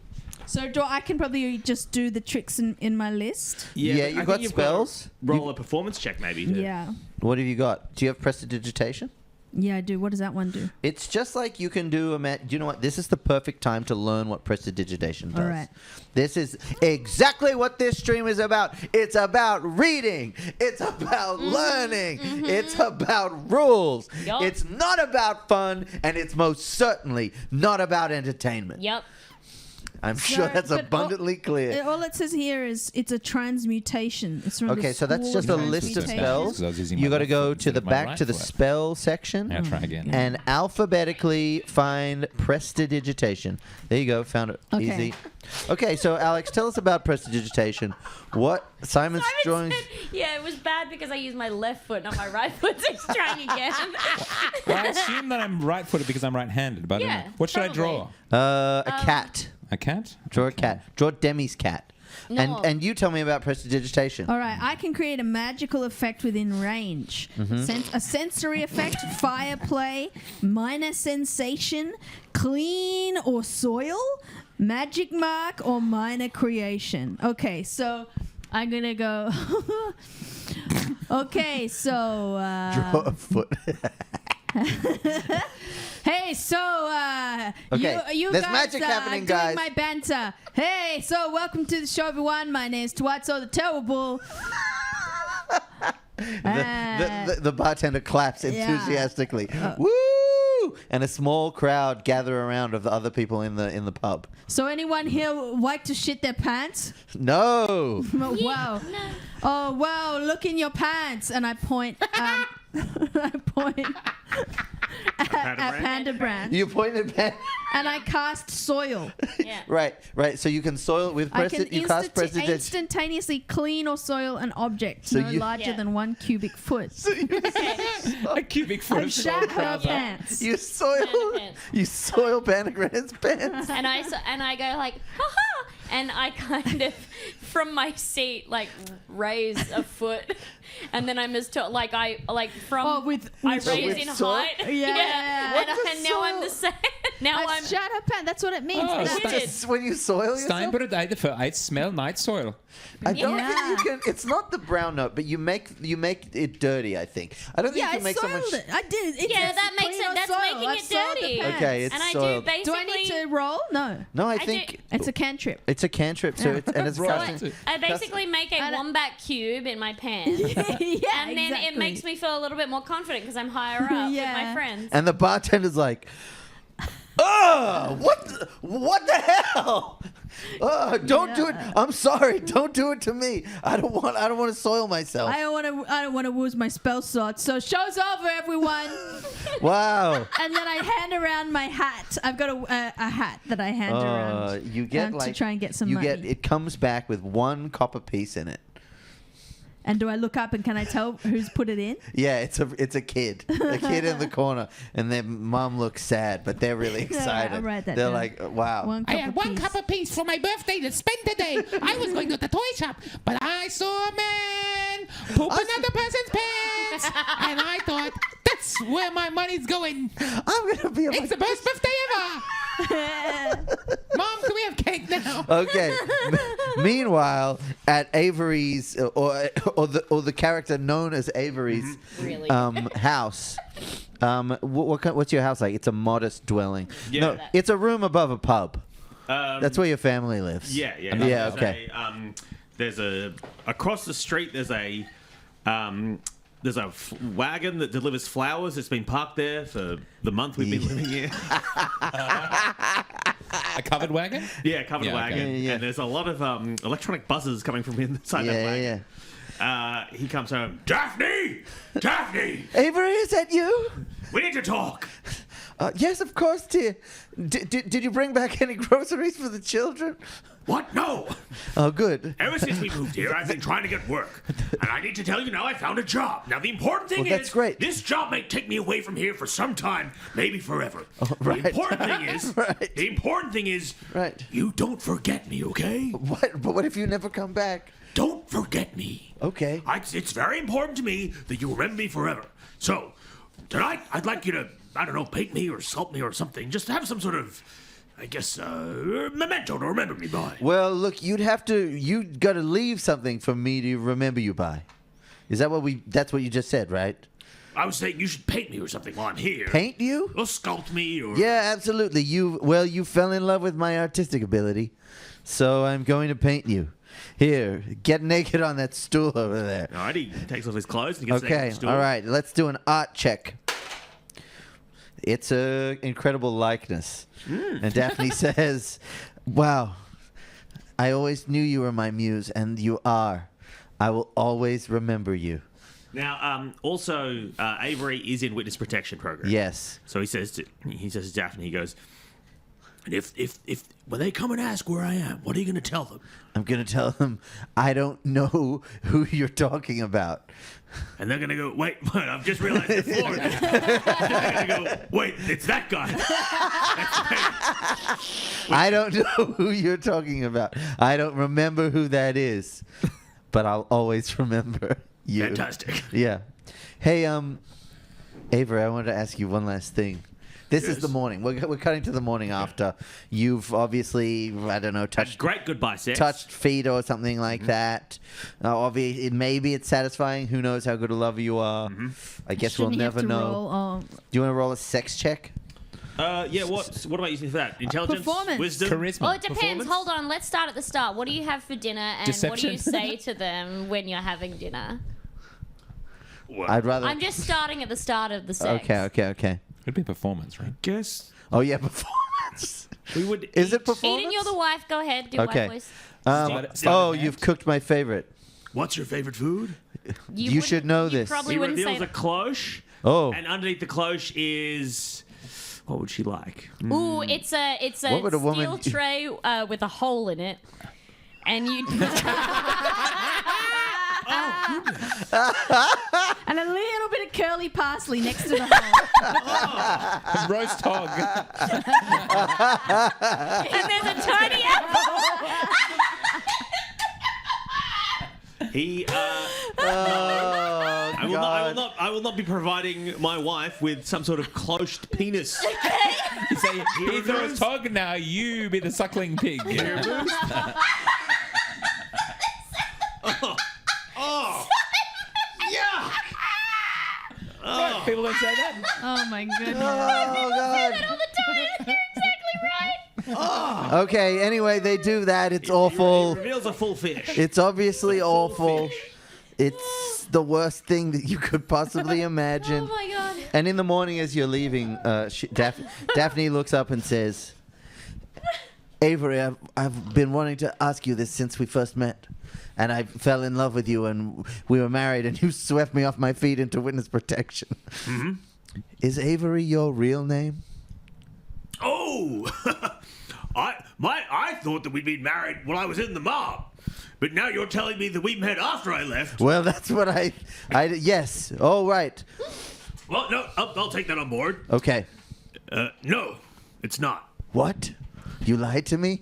So I can probably just do the tricks in my list. Yeah, but I you've think got you've spells. Roll a performance check, maybe. Yeah. What have you got? Do you have prestidigitation? Yeah, I do. What does that one do? It's just like you can do you know what? This is the perfect time to learn what prestidigitation does. All right. This is exactly what this stream is about. It's about reading. It's about learning. It's about rules. Yup. It's not about fun, and it's most certainly not about entertainment. Yep. I'm sure that's but abundantly clear. All it says here is it's a transmutation. It's from Okay, the so that's school just a list of transmutation. spells. I was using You my got to left go foot to the instead of my back right to the foot. spell section. Now try again. And alphabetically find prestidigitation. There you go, found it. Okay. Easy. Okay, so Alex, tell us about prestidigitation. What Simon's Simon drawing? said, yeah, it was bad because I used my left foot, not my right foot. So he's trying again. Well, I assume that I'm right-footed because I'm right-handed, but I don't Yeah, know. What should probably. I draw? A cat. A cat? Draw a cat. Draw Demi's cat. No. And you tell me about prestidigitation. All right, I can create a magical effect within range. A sensory effect, fire play, minor sensation, clean or soil, magic mark, or minor creation. Okay, so I'm going to go... Okay, so... Draw a foot. Hey, so Okay, you there's guys magic happening, doing guys. my banter. Hey, so welcome to the show, everyone. My name's Twatso the Terrible. The bartender claps enthusiastically. Woo! And a small crowd gather around of the other people in the pub. So anyone here like to shit their pants? No. Wow. Oh wow! Look in your pants, and I point. I point at Panda Brand, You pointed back. and I cast soil. Yeah. Right. So you can soil it with I can you cast prestidigitation. instantaneously clean or soil an object So no you- larger Yeah. than 1 cubic foot. A cubic foot I of shat her trouser. pants. You soil. Panda pants. You soil Banagran's pants. And I go like, ha ha, and I kind of from my seat like raise a foot, and then I with raise with in soil? height. Yeah. And now I'm the same. Now I I'm. shat her pants. That's what it means. Oh, That's Stein- it. Just when you soil yourself. Steinbrüder either for I smell night soil. I don't Yeah. think you can. It's not the brown note, but you make it dirty. I think. I don't think Yeah, you can make I someone. soiled it. I did. It Yeah, says that makes clean it. or That's soil. making I've it soiled the dirty. pants. Okay, it's And I soiled. do basically. Do I need to roll? No. No, I I think It's a cantrip. it's a cantrip. So it's, and it's Right. casting. I basically make a And I- wombat cube in my pants. yeah, And then it makes me feel a little bit more confident because I'm higher up with my friends. And the bartender's like, "Oh, what the hell? Oh, don't do it. I'm sorry. Don't do it to me. I don't want to soil myself." I don't want to lose my spell slot. So show's over, everyone. Wow. And then I hand around my hat. I've got a hat that I hand around. You get to like try and get some you money. get it comes back with 1 copper piece in it. And do I look up and can I tell who's put it in? Yeah, it's a kid in the corner, and their mom looks sad, but they're really excited. I'll write that They're down. like, "Wow." One I cup had of 1 peace. cup of peace for my birthday to spend today. I was going to the toy shop, but I saw a man poop another person's pants, and I thought, that's where my money's going. I'm gonna be. It's the best birthday ever. Mom, can we have cake now? Okay. Meanwhile, at Avery's or the character known as Avery's Really? house. What's your house like? It's a modest dwelling. Yeah. No, it's a room above a pub. That's where your family lives. Yeah. Yeah, There's okay. There's across the street. There's a wagon that delivers flowers. It's been parked there for the month we've been living here. A covered wagon? Yeah, covered Yeah, okay. wagon. Yeah. And there's a lot of electronic buzzes coming from inside that Yeah, wagon. yeah. He comes home. Daphne! Avery, is that you? We need to talk. Yes, of course, dear. Did you bring back any groceries for the children? What? No. Oh, good. Ever since we moved here, I've been trying to get work. And I need to tell you now I found a job. Now, the important thing Well, that's is, great. this job may take me away from here for some time, maybe forever. right. The important thing is, Right. the important thing is, Right. you don't forget me, okay? What? But what if you never come back? Don't forget me. Okay. It's very important to me that you remember me forever. So, tonight, I'd like you to, I don't know, paint me or sculpt me or something. Just have some sort of, I guess, memento to remember me by. Well, look, you got to leave something for me to remember you by. Is that that's what you just said, right? I was saying you should paint me or something while I'm here. Paint you? Or sculpt me or... Yeah, absolutely. You fell in love with my artistic ability, so I'm going to paint you. Here, get naked on that stool over there. All right, he takes off his clothes and gets naked on Okay, the stool. all right. Let's do an art check. It's a incredible likeness. And Daphne says, wow, I always knew you were my muse, and you are. I will always remember you. Now, also, Avery is in witness protection program. Yes. So he says to Daphne, he goes, if when they come and ask where I am, what are you going to tell them? I'm going to tell them I don't know who you're talking about. And they're going to go, wait, I've just realized the floor. They're going to go, wait, it's that guy. I don't know who you're talking about. I don't remember who that is. But I'll always remember you. Fantastic. Yeah. Hey, Avery, I wanted to ask you one last thing. This is the morning. We're cutting to the morning after. You've obviously, I don't know, touched great goodbye sex. Touched feet or something like that. Obviously, maybe it's satisfying. Who knows how good a lover you are? I guess Shouldn't we'll he have never to know. roll, Do you want to roll a sex check? Yeah, what am I using for that? Intelligence? Performance. Wisdom? Charisma. Well, it depends. Performance? Hold on. Let's start at the start. What do you have for dinner, and what do you Deception. say to them when you're having dinner? What? I'd rather. I'm just starting at the start of the sex. Okay. It'd be performance, right? Guess Oh yeah, performance. we would Is it eat- performance? Eden, you're the wife. Go ahead. Do Okay. wife voice. Oh, you've cooked my favorite. What's your favorite food? You wouldn't- should know you this. Probably He wouldn't say reveals a cloche, Oh, and underneath the cloche is... What would she like? Ooh, it's a What would a steel woman- tray with a hole in it, and you. And a little bit of curly parsley next to the hole. Roast hog. And there's a tiny apple. He, oh I will not be providing my wife with some sort of cloached penis. You say, here's a roast hog, now you be the suckling pig. Yeah. People don't say that. Oh my goodness. Oh god. All the time. You're exactly right. Okay. Anyway, they do that. It's awful. Reveals a full fish. It's obviously awful. fish. It's the worst thing that you could possibly imagine. Oh my god. And in the morning, as you're leaving, Daphne looks up and says, "Avery, I've been wanting to ask you this since we first met, and I fell in love with you, and we were married, and you swept me off my feet into witness protection. Is Avery your real name?" Oh, I thought that we'd been married while I was in the mob, but now you're telling me that we met after I left. Well, that's what I yes. Oh, right. Well, no, I'll take that on board. Okay. No, it's not. What? You lied to me?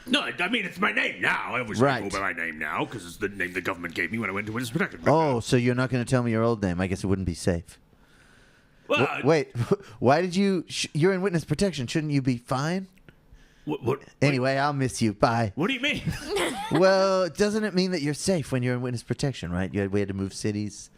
No, I mean, it's my name now. I was Right. go by my name now because it's the name the government gave me when I went to witness protection. Oh, so you're not going to tell me your old name? I guess it wouldn't be safe. Well, Wait, why did you? You're in witness protection. Shouldn't you be fine? What, Anyway, I'll miss you. Bye. what do you mean? Well, doesn't it mean that you're safe when you're in witness protection, right? We had to move cities.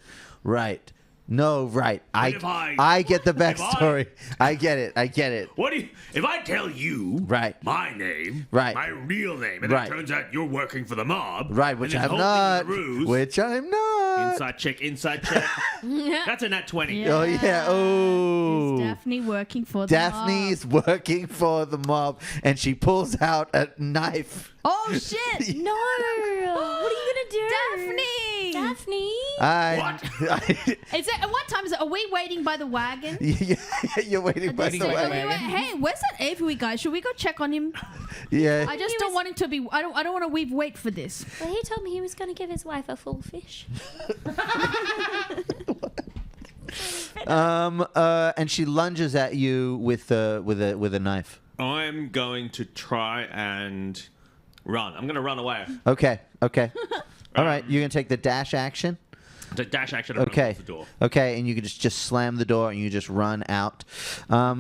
Right. No, right. if I get the backstory. I get it. What do you? If I tell you Right. my name, Right. my real name, and Right. it turns out you're working for the mob, Right, which and this I'm whole not. thing is a ruse, Which I'm not. inside check. That's a nat 20. Yeah. Oh yeah. Oh. Is Daphne working for the Daphne's mob? working for the mob, and she pulls out a knife. Oh shit! No. What are you gonna do, Daphne! Daphne. Is it? What time is it? Are we waiting by the wagon? You're waiting by Waiting the by the way. wagon. Hey, where's that Avery guy? Should we go check on him? Yeah. I just don't want him to be. I don't want to wait for this. Well, he told me he was going to give his wife a full fish. And she lunges at you with a knife. I'm going to try and run. I'm going to run away. Okay. All right. You're gonna take the dash action. To dash action. I'm Okay. Close the door. Okay, and you can just slam the door and you just run out.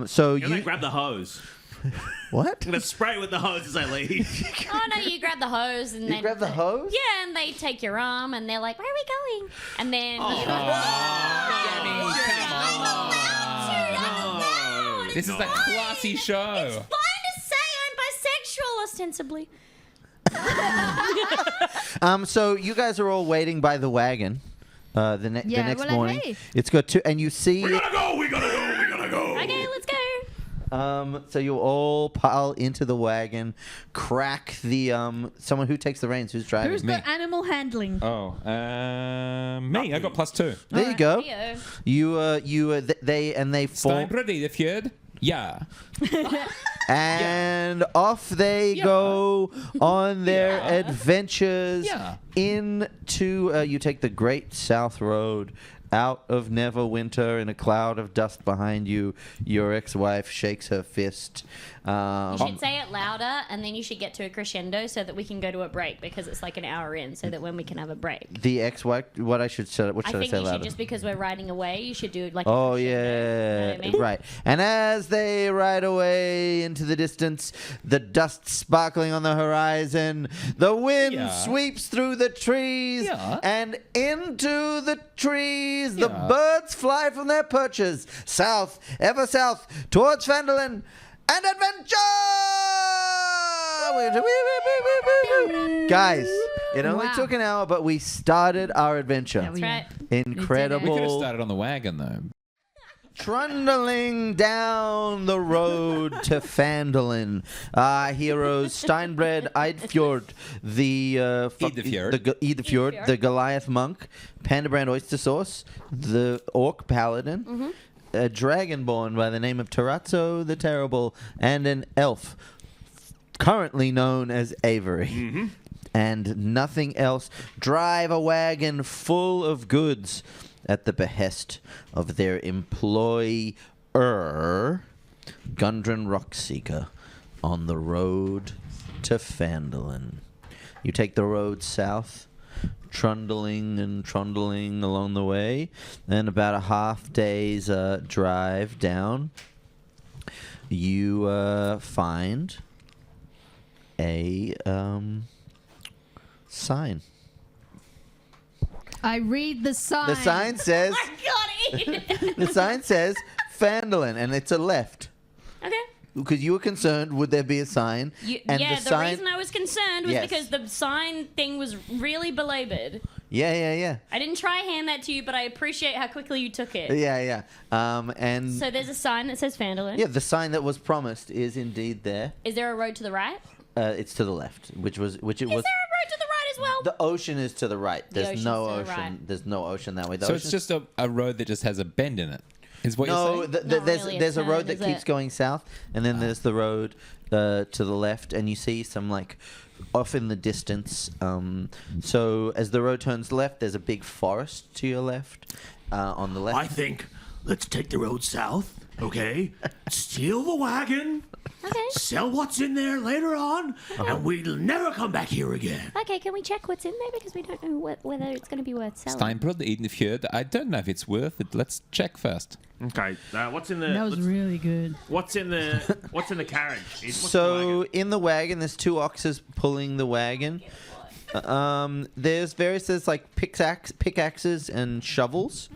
So You you grab the hose. What? I'm gonna spray with the hose as I leave. Oh no, you grab the hose and then grab the hose? Yeah, and they take your arm and they're like, "Where are we going?" And then This is a classy show. It's fine to say I'm bisexual, ostensibly. So you guys are all waiting by the wagon. The next morning, hey. it's got two, and you see. We gotta go. Okay, let's go. So you all pile into the wagon, crack the someone who takes the reins, who's driving. Who's got animal handling? Oh, me. I got +2. There you go. Theo. They fall, Steinbrüder, the fjord. Yeah. and off they go on their adventures into. You take the Great South Road out of Neverwinter in a cloud of dust behind you. Your ex-wife shakes her fist. You should say it louder, and then you should get to a crescendo so that we can go to a break because it's like an hour in, so that when we can have a break. The ex-wife. What should I say I think you louder? should, just because we're riding away, you should do like. Oh a crescendo, yeah, you know what I mean? right. And as they ride away into the distance, the dust sparkling on the horizon, the wind sweeps through the trees and into the trees. The birds fly from their perches south, ever south, towards Phandalin and adventure. Guys, it only took an hour, but we started our adventure. That's right. Incredible. We could have started on the wagon, though. Trundling down the road to Phandalin, our heroes Steinbred Eidfjord, Eidfjord, the Goliath monk, Pandabrand oyster sauce, the orc paladin, a dragonborn by the name of Terrazzo the Terrible, and an elf currently known as Avery. And nothing else. Drive a wagon full of goods at the behest of their employer, Gundren Rockseeker, on the road to Phandalin. You take the road south, trundling along the way, and about a half day's drive down, you find a sign. I read the sign. The sign says. Oh my God, The sign says Phandalin, and it's a left. Okay. Because you were concerned, would there be a sign? The sign, reason I was concerned was because the sign thing was really belabored. Yeah. I didn't try to hand that to you, but I appreciate how quickly you took it. Yeah. And So there's a sign that says Phandalin. yeah, the sign that was promised is indeed there. Is there a road to the right? It's to the left, which it was. Is there a road to the right as well? The ocean is to the right. There's ocean's no to the ocean. right. There's no ocean that way. The So it's just a road that just has a bend in it. Is what no. you're saying? Not really a There's a turn, road that is keeps it? going south, and then there's the road to the left, and you see some like off in the distance. So as the road turns left, there's a big forest to your left. On the left. I think let's take the road south, okay? Steal the wagon, Okay. sell what's in there later on, and we'll never come back here again. Okay, can we check what's in there? Because we don't know whether it's going to be worth selling. Steinbrüder, Edenfjord. I don't know if it's worth it. Let's check first. Okay, what's in the? That was really good. What's in the carriage? What's the So wagon? in the wagon, there's two oxes pulling the wagon. There's like pickaxes and shovels.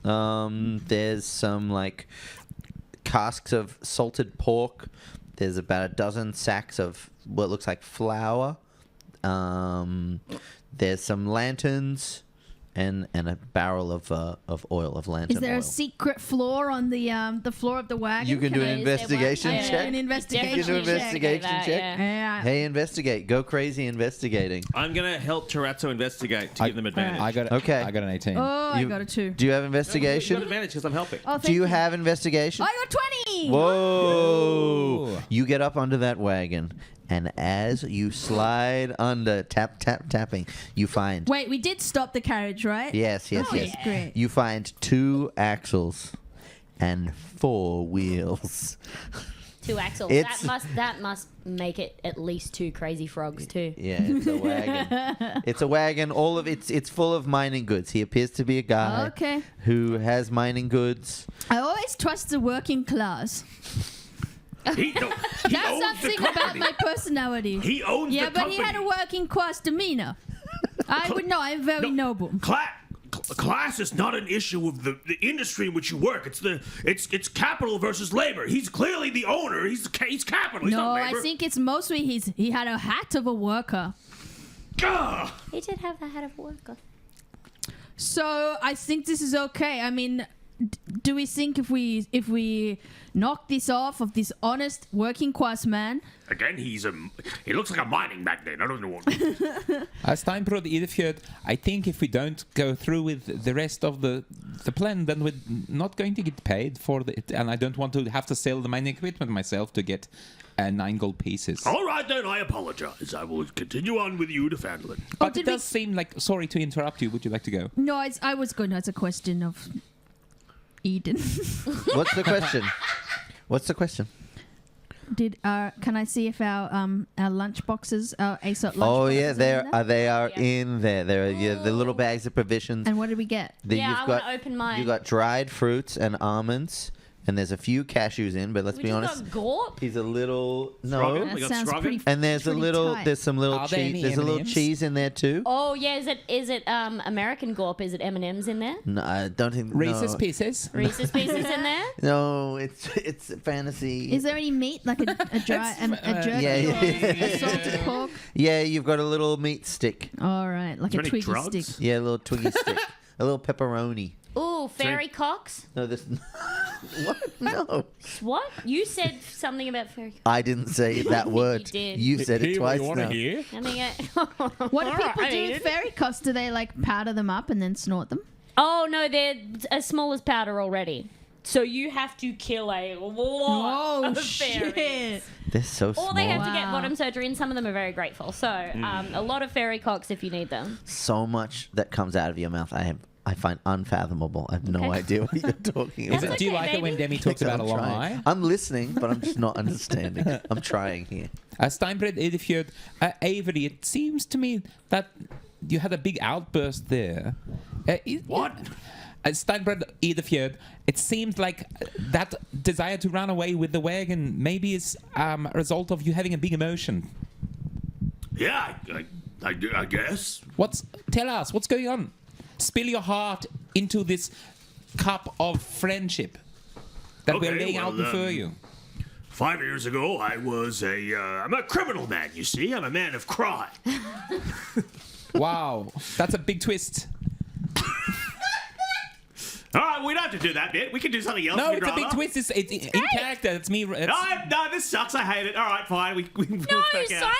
There's some like casks of salted pork. There's about a dozen sacks of what looks like flour. There's some lanterns and a barrel of oil, of lantern Is there oil. a secret floor on the floor of the wagon? You can do an Is there one? investigation Yeah. check. An investigation You can do an check. investigation That, check. yeah. Yeah. Hey, investigate. Go crazy investigating. I'm gonna help Terrazzo investigate to give them advantage. I got Okay. I got an 18. Oh, I You- got a 2. Do you have You investigation? got advantage because I'm helping. Oh, thank Do you have investigation? I got 20. Whoa! Yo. You get up onto that wagon, and as you slide under, tapping, you find. Wait, we did stop the carriage, right? Yes. Oh, yeah. Great. You find 2 axles and 4 wheels. 2 axles. It's- That must make it at least 2 crazy frogs too. Yeah, it's a wagon. It's a wagon. All of it's full of mining goods. He appears to be a guy who has mining goods. I always trust the working class. That sounds something about my personality. He owns the company. Yeah, but he had a working class demeanor. I would know. I'm very noble. Class is not an issue of the industry in which you work. It's capital versus labor. He's clearly the owner. He's capital. He's not labor. I think it's mostly he had a hat of a worker. He did have the hat of a worker. So I think this is okay. I mean, do we think if we knock this off of this honest working class man? Again, he looks like a mining magnate. I don't know what. As time Prod Idefjord, I think if we don't go through with the rest of the plan, then we're not going to get paid for it, and I don't want to have to sell the mining equipment myself to get 9 gold pieces. All right, then, I apologize. I will continue on with you to handle it. But it does seem like... Sorry to interrupt you. Would you like to go? No, I was going to ask a question of Eden. What's the question? What's the question? Can I see if our lunch boxes, our ASOT lunch boxes? Oh yeah, they are Yeah. in there. There are the little bags of provisions. And what did we get? I want to open mine. You got dried fruits and almonds, and there's a few cashews in. But let's be honest, got gorp? he's a little Stroganoff? That We got sounds Stroganoff? pretty. And there's pretty tight. some little Are there cheese. any There's a little M&Ms? cheese in there too. Oh yeah, is it American gorp? Is it M&Ms in there? No, I don't think. Reese's no. Pieces? Reese's Pieces in there? No, it's fantasy. Is there any meat like a dry a jerky yeah. or salted pork? Yeah, you've got a little meat stick. All right, like Is there a any twiggy drugs? stick. Yeah, a little twiggy stick. A little pepperoni. Ooh, fairy cocks. No, this. What? No. What? You said something about fairy cocks. I didn't say that word. did. You said it twice want to now. hear? I think What do people do with fairy cocks? Do they like powder them up and then snort them? Oh no, they're as small as powder already. So you have to kill a lot of fairies. They're so small. Or they have to get Wow. bottom surgery, and some of them are very grateful. So a lot of fairy cocks if you need them. So much that comes out of your mouth. I find unfathomable. I have no Okay. idea what you're talking about. That's Do you okay, like it when baby. Demi talks about a long trying. eye? I'm listening, but I'm just not understanding. I'm trying here. As Steinbred Idefjord, Avery, it seems to me that you had a big outburst there. What? Steinbred Idefjord, it seems like that desire to run away with the wagon maybe is a result of you having a big emotion. Yeah, I guess. Tell us, what's going on? Spill your heart into this cup of friendship that we're laying out before you. 5 years ago, I'm a criminal man, you see. I'm a man of crime. Wow, that's a big twist. All right, we don't have to do that bit. We can do something else. No, in it's a drama. big twist. It's in character. It's me. No, this sucks. I hate it. All right, fine. We No, back Simon out.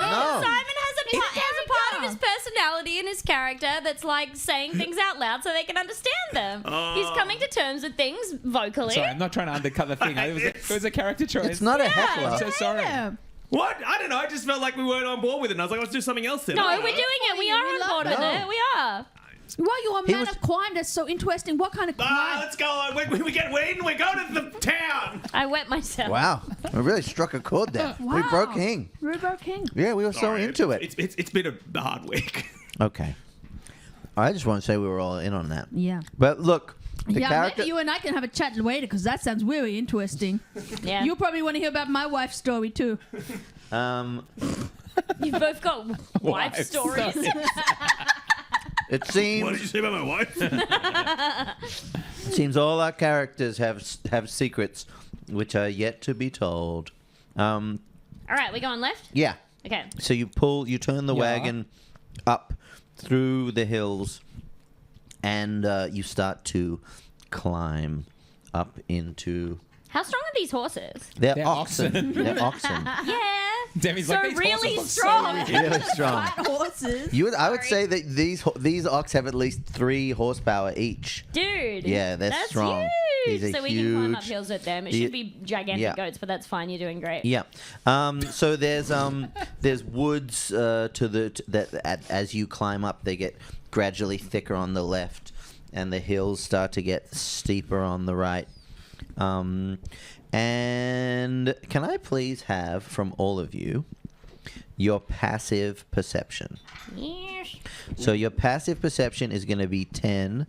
has a part of his personality and his character that's like saying things out loud so they can understand them. He's coming to terms with things vocally. Sorry, I'm not trying to undercut the thing. It was a character choice. It's not a I'm heckler. so sorry. Yeah. What? I don't know. I just felt like we weren't on board with it. And I was like, let's do something else then. No, I we're don't doing know. it. We are on board with that. it. We are. Well, you're a He man was- of crime. That's so interesting. What kind of crime? Let's go. We get Wayne. We go to the town. I wet myself. Wow, we really struck a chord there. We Wow. broke King. Rubo King. Yeah, we were so Sorry, into it. It's been a hard week. Okay. I just want to say we were all in on that. Yeah. But look, the Yeah, character. maybe you and I can have a chat later because that sounds really interesting. Yeah. You probably want to hear about my wife's story too. You've both got wife stories. It seems. What did you say about my wife? It seems all our characters have secrets which are yet to be told. All right, we going left? Yeah. Okay. So you turn the Yeah. wagon up through the hills, and you start to climb up into. How strong are these horses? They're oxen. oxen. They're oxen. Yeah. Demi's So like, "These really horses look strong." So Really strong. Horses. I would say that these ox have at least 3 horsepower each. Dude. Yeah, they're that's strong. Huge. These are So we can climb up huge. hills with them. It The- should be gigantic yeah. goats, but that's fine. You're doing great. Yeah. So there's woods that as you climb up, they get gradually thicker on the left, and the hills start to get steeper on the right. And can I please have from all of you your passive perception? Yes. So your passive perception is going to be 10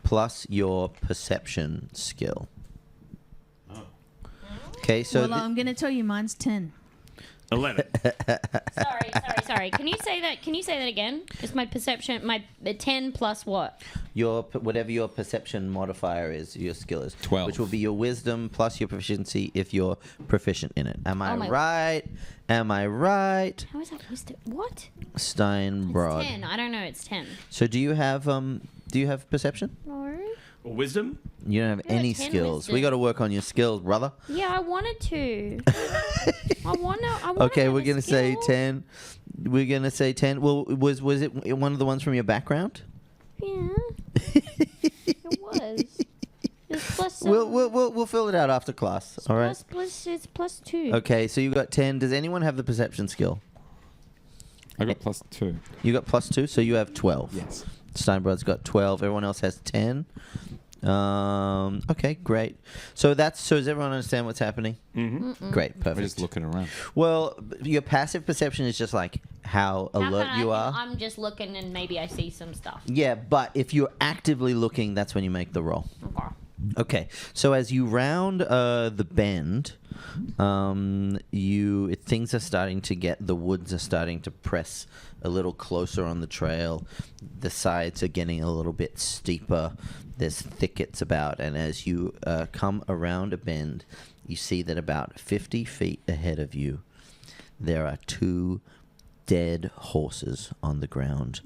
plus your perception skill. Okay, so Well, I'm going to tell you mine's 10. 11. Sorry. Can you say that? Can you say that again? It's my perception. My 10 plus what? whatever your perception modifier is, your skill is 12, which will be your wisdom plus your proficiency if you're proficient in it. Am I right? Am I right? How is that wisdom? What? Steinbrod. It's 10. I don't know. It's 10. So do you have perception? No. Or wisdom? You don't have Yeah, any 10 skills. wisdom. We got to work on your skills, brother. Yeah, I wanted to. I want to. Okay, we're gonna say 10. We're gonna say 10. Well, was it one of the ones from your background? Yeah. It was. It's plus. We'll fill it out after class. All right. It's plus 2. Okay, so you got 10. Does anyone have the perception skill? I got plus 2. You got plus 2, so you have 12. Yes. Steinbrod's got 12. Everyone else has 10. Okay, great. So does everyone understand what's happening? Mm-hmm. Great, We're perfect. just looking around. Well, your passive perception is just like how alert you are. I'm just looking and maybe I see some stuff. Yeah, but if you're actively looking, that's when you make the roll. Okay. Okay, so as you round the bend, things are starting to the woods are starting to press a little closer on the trail. The sides are getting a little bit steeper. There's thickets about, and as you come around a bend, you see that about 50 feet ahead of you, there are 2 dead horses on the ground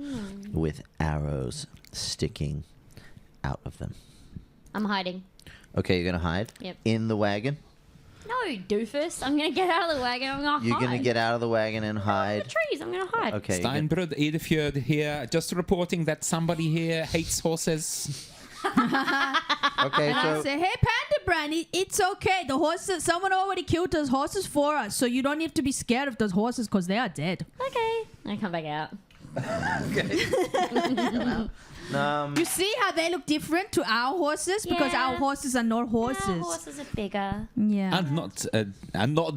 with arrows sticking out of them. I'm hiding. Okay, you're going to hide? Yep. In the wagon? No, doofus. I'm going to get out of the wagon. I'm going to hide. You're going to get out of the wagon and In hide? the trees. I'm going to hide. Okay. Steinbrod Edefjord here, just reporting that somebody here hates horses. Okay, And I say, hey, Panda Brand, it's okay. The horses, someone already killed those horses for us, so you don't have to be scared of those horses because they are dead. Okay. I come back out. You see how they look different to our horses because Yeah. our horses are not horses. Our horses are bigger. Yeah. I'm not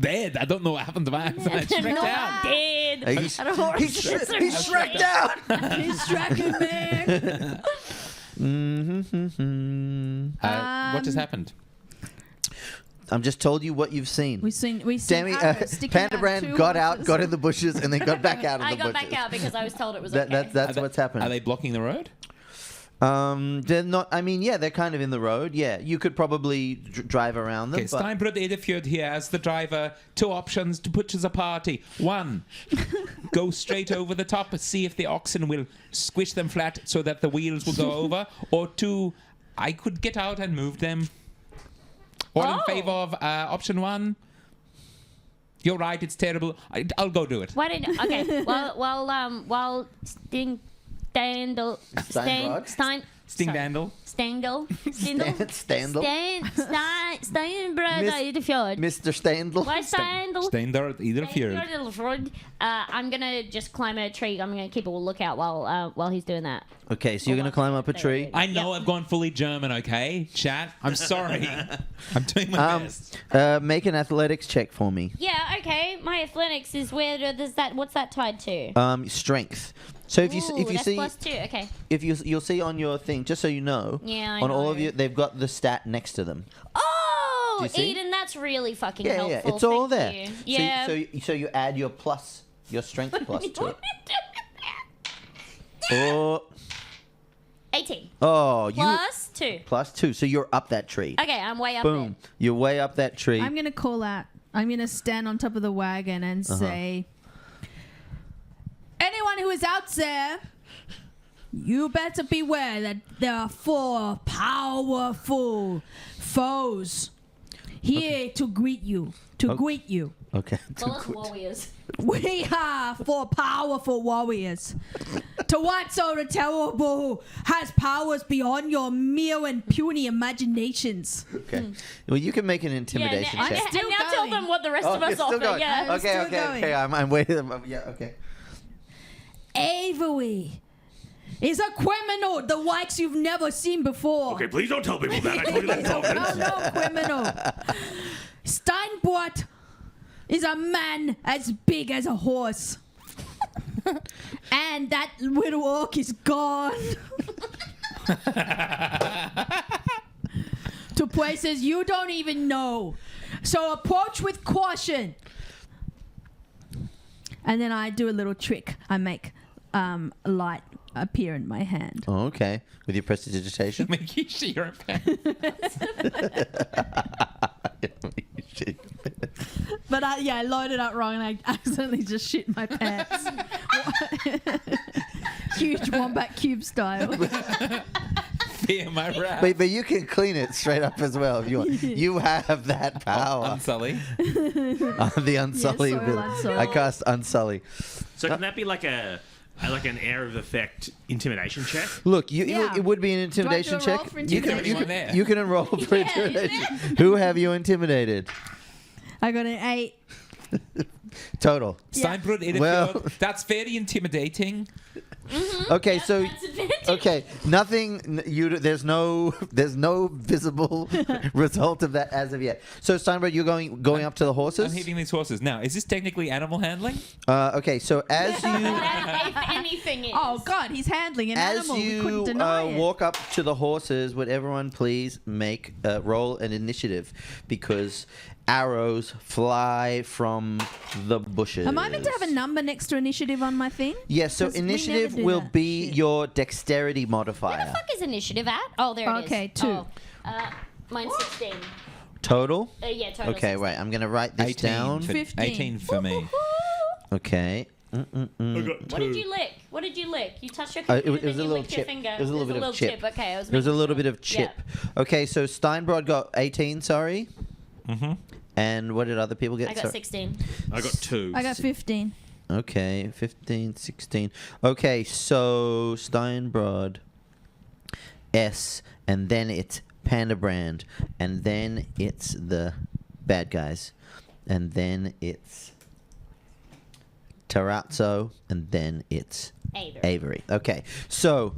dead. I don't know what happened to my accent. They're Shreked not out. dead. He's And horses are shreked out! He's tracking me. What just happened? I'm just told you what you've seen. We seen Danny, arrows sticking Panda out Brand 2 got out, horses. got in the bushes, and then got back out of I the bushes. got back out because I was told it was okay. That's what's happened. Are they blocking the road? They're not. I mean, yeah, they're kind of in the road. Yeah, you could probably drive around them. Okay, but Steinbrod Edefjord here as the driver. 2 options to put as a party. 1, go straight over the top, see if the oxen will squish them flat so that the wheels will go over. Or 2, I could get out and move them. All in favor of option 1? You're right, it's terrible. I'll go do it. Why didn't? Okay. While Steinbrod. Stingdandel. Steinbrod Edefjord. Mr. Standel. Why Steinbrod? Steinbrod Edefjord. I'm gonna just climb a tree. I'm gonna keep a lookout while he's doing that. Okay, so you're gonna climb up a tree. I know I've gone fully German, okay? Chat, I'm sorry. I'm doing my best. Make an athletics check for me. Yeah. Okay. My athletics is where does that? What's that tied to? Strength. So if you that's see plus 2. Okay. if you'll see on your thing, just so you know, Yeah, I on all know. of you, they've got the stat next to them. Oh, Do you see? Eden, that's really fucking Yeah, helpful. it's all Thank there. you. Yeah. So you add your strength plus to it. Oh, 18 oh, plus 2. plus 2. So you're up that tree. Okay, I'm way up Boom. You're way up that tree. I'm going to call out. I'm going to stand on top of the wagon and say, anyone who is out there, you better beware that there are 4 powerful foes here to greet you. Greet you. Okay. there. Well, us warriors. We are 4 powerful warriors. To one so terrible has powers beyond your mere and puny imaginations. Okay. Well, you can make an intimidation and, check. and now Still tell going. them what the rest of you're us still offer. going. Yeah. I'm Okay, still okay, going. okay. I'm waiting. Yeah, okay. Avery is a criminal the likes you've never seen before. Okay, please don't tell people that. I told you that in confidence. No criminal. Steinbrod is a man as big as a horse. And that little orc is gone. To where it says you don't even know. So approach with caution. And then I do a little trick. I make light appear in my hand. Oh, okay. With your prestidigitation? Make you shit your pants. But I loaded it up wrong and I accidentally just shit my pants. Huge Wombat Cube style. Fear my wrath. But you can clean it straight up as well if you want. You have that power. Unsully. The Unsully. Yes, soil Unsully. I cast Unsully. So can that be like an air of effect intimidation check? Look, Yeah. it would be an intimidation Do I do a roll check. for You can intimidation? enroll for Yeah, intimidation. Who have you intimidated? I got an 8. Total. Yeah. Steinbrot Edifjord. Well- That's very intimidating. Okay, so That's advantage. okay, nothing. There's no visible result of that as of yet. So Steinberg, you're going up to the horses. I'm hitting these horses. Now, is this technically animal handling? Okay, so as you If anything is. Oh God, he's handling an as animal. We couldn't you deny it. walk up to the horses, would everyone please make roll an initiative because arrows fly from the bushes. Am I meant to have a number next to initiative on my thing? Yes, so 'Cause we never initiative do will that. be Shit. your dexterity Where modifier. the fuck is initiative at? Oh, there it is. Okay, 2. Oh, mine's 16. Total? Yeah, total. Okay, 16. wait, I'm going to write this 18 down. for, 15. 18 for me. Okay. I got What did 2. you lick? What did you lick? You touched your It computer, was then a you little licked your chip. finger. It was a little bit of chip. Okay, I was There's a making little sure. bit of chip. Yeah. Okay, so Steinbrod got 18, sorry. Mm-hmm. And what did other people get? I got Sorry. 16. I got 2. I got 15. Okay, 15, 16. Okay, so Steinbrod, S, and then it's Pandabrand, and then it's the bad guys, and then it's Tarazzo, and then it's Avery. Okay, so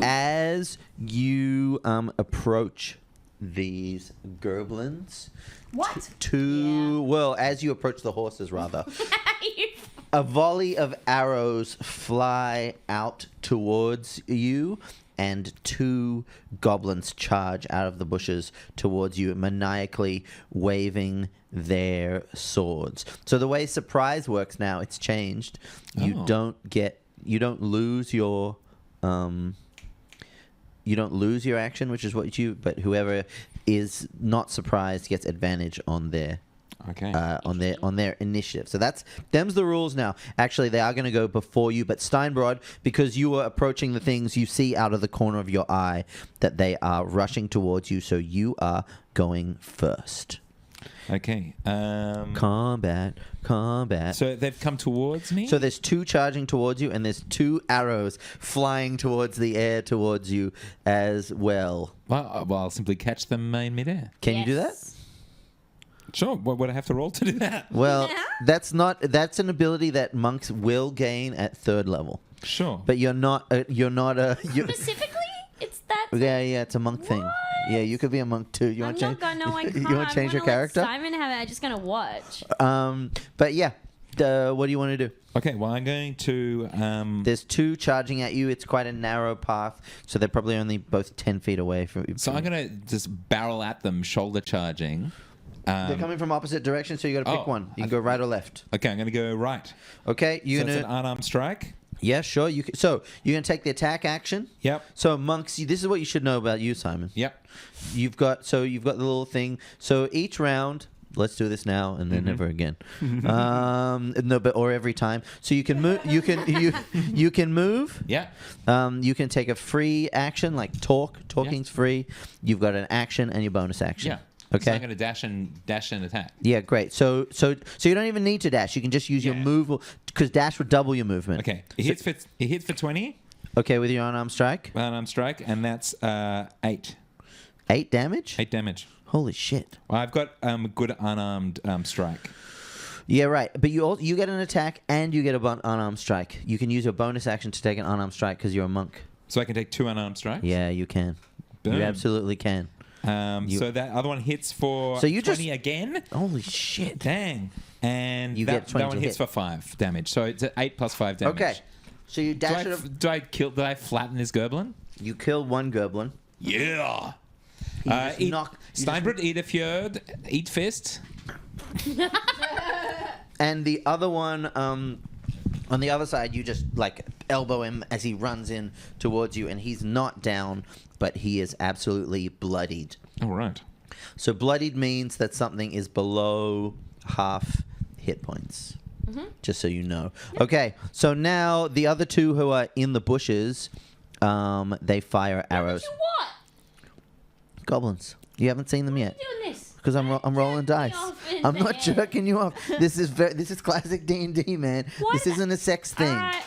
as you approach these goblins, What? as you approach the horses, rather. A volley of arrows fly out towards you, and 2 goblins charge out of the bushes towards you, maniacally waving their swords. So the way surprise works now, it's changed. You Oh. you don't lose your action, which is what but whoever is not surprised gets advantage on their Okay. on their initiative. So them's the rules now. Actually, they are going to go before you, but Steinbrod, because you are approaching the things, you see out of the corner of your eye that they are rushing towards you, so you are going first. Okay. Combat. So they've come towards me? So there's 2 charging towards you, and there's 2 arrows flying towards the air towards you as well. Well, I'll simply catch them in midair. Can you do that? Sure. What would I have to roll to do that? Well, that's an ability that monks will gain at 3rd level. Sure. But you're not Specifically? It's that. Yeah, it's a monk thing. Yeah, you could be a monk too. You I'm want to not change? gonna. No, I can't. You want to change your character? Simon have it. I'm just gonna watch. But yeah, what do you want to do? Okay, well, I'm going to... There's 2 charging at you. It's quite a narrow path, so they're probably only both 10 feet away from you. So I'm going to just barrel at them, shoulder charging. They're coming from opposite directions, so you got to pick one. You can go right or left. Okay, I'm going to go right. Okay, you're So it's gonna. an unarmed strike. Yeah, sure. So you're gonna take the attack action. Yep. So monks, this is what you should know about you, Simon. Yep. You've got the little thing. So each round, let's do this now and then never again. Or every time. So you can move. You can move. Yeah. You can take a free action like talk. Talking's free. You've got an action and your bonus action. Yeah. Okay. So I'm going to dash and attack. Yeah, great. So you don't even need to dash. You can just use your Yeah. move because dash would double your movement. Okay. It hits for 20. Okay, with your unarmed strike. Unarmed strike, and that's 8. 8 damage. 8 damage. Holy shit. Well, I've got good unarmed strike. Yeah, right. But you get an attack and you get an unarmed strike. You can use your bonus action to take an unarmed strike because you're a monk. So I can take 2 unarmed strikes? Yeah, you can. Boom. You absolutely can. So that other one hits for So you 20 again. Holy shit. Dang. And You that, get 20 that one to hits hit. for 5 damage. So it's 8 plus 5 damage. Okay. So you dash it. Did I flatten this goblin? You kill one goblin. Yeah. Steinbrück, eat a fjord, eat fist. And the other one, on the other side, you just like elbow him as he runs in towards you, and he's not down, but he is absolutely bloodied. All right. So bloodied means that something is below half hit points. Just so you know. Okay, so now the other two who are in the bushes, they fire arrows. You what? Goblins. You haven't seen them yet. Why are you doing this? Because I'm rolling dice. I'm not jerking you off. This is classic D&D, man. What? This isn't a sex thing. Alright.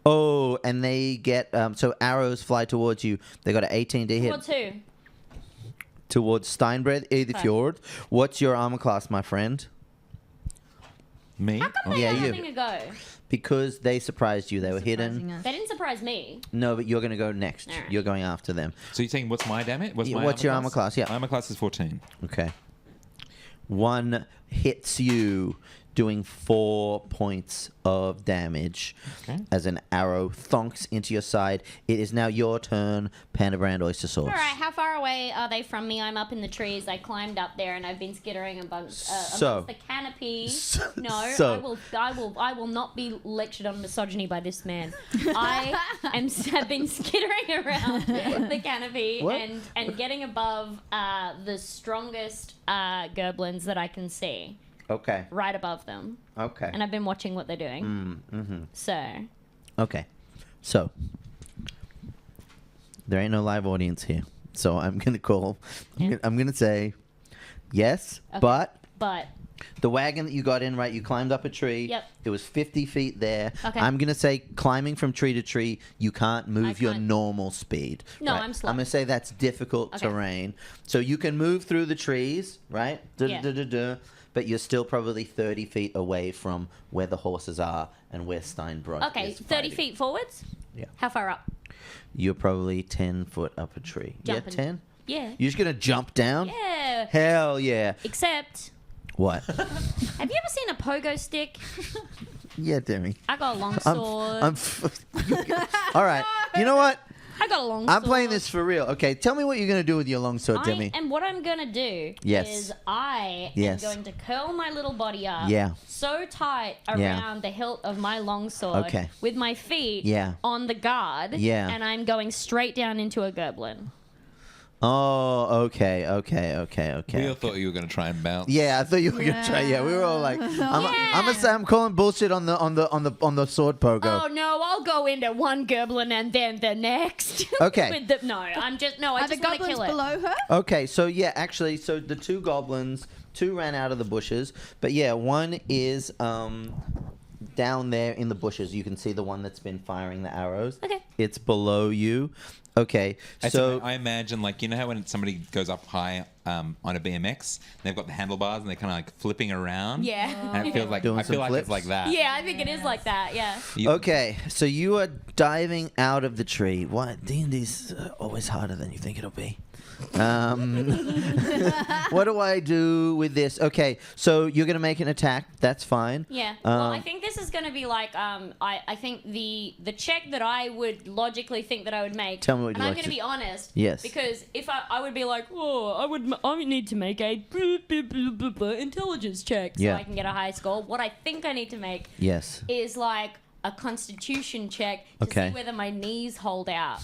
Oh, and they get so arrows fly towards you. They got an 18 to hit. Towards who? Towards Steinbred, Fjord. What's your armor class, my friend? Me? How come they Yeah, had you. nothing to go? Because they surprised you. They were Surprising hidden. us. They didn't surprise me. No, but you're going to go next. Alright. You're going after them. So you're saying what's my damage? What's your armor class? Yeah. My armor class is 14. Okay. One hits you, doing 4 points of damage as an arrow thonks into your side. It is now your turn, Pandabrand Oyster Sauce. All right, how far away are they from me? I'm up in the trees. I climbed up there and I've been skittering amongst the canopy. I will not be lectured on misogyny by this man. Have been skittering around the canopy and getting above the strongest goblins that I can see. Okay. Right above them. Okay. And I've been watching what they're doing. So. Okay. So. There ain't no live audience here. So I'm going to call. I'm going to say yes, Okay. but. The wagon that you got in, right? You climbed up a tree. Yep. It was 50 feet there. Okay. I'm going to say climbing from tree to tree, you can't move your normal speed. No, right? I'm slow. I'm going to say that's difficult Okay. terrain. So you can move through the trees, right? Yeah. But you're still probably 30 feet away from where the horses are and where Steinbrück Okay, is 30 fighting. feet forwards? Yeah. How far up? You're probably 10 foot up a tree. Jumping. Yeah, 10? Yeah. You're just going to jump down? Yeah. Hell yeah. Except, What? have you ever seen a pogo stick? Yeah, Demi. I got a long sword. All right. You know what? I got a long sword. I'm playing this for real. Okay, tell me what you're going to do with your longsword, Demi. And what I'm going to do is I am going to curl my little body up so tight around the hilt of my longsword with my feet on the guard, and I'm going straight down into a goblin. Oh, okay. We all thought you were going to try and bounce. Yeah, I thought you were gonna try. Yeah, we were all like, I'm gonna say I'm calling bullshit on the sword pogo. Oh no, I'll go into one goblin and then the next. Okay. I just want to kill it. Are the goblins below her? Okay, so yeah, actually, so the two goblins, two ran out of the bushes, but yeah, one is down there in the bushes. You can see the one that's been firing the arrows. Okay. It's below you. Okay, so I imagine, like, you know how when somebody goes up high on a BMX, they've got the handlebars and they're kind of like flipping around. Yeah. And it feels like Doing I feel some like flips? it's like that. Yeah, I think it is like that. Yeah. Okay, so you are diving out of the tree. What? D&D's always harder than you think it'll be. What do I do with this? Okay, so you're going to make an attack. That's fine. Yeah. Well, I think this is going to be like I think the check that I would logically think that I would make. Tell me what you'd and I'm like going to- to be honest. Yes. Because if I would be like, I would need to make a intelligence check so I can get a high score. What I think I need to make Yes. is like a constitution check to see whether my knees hold out.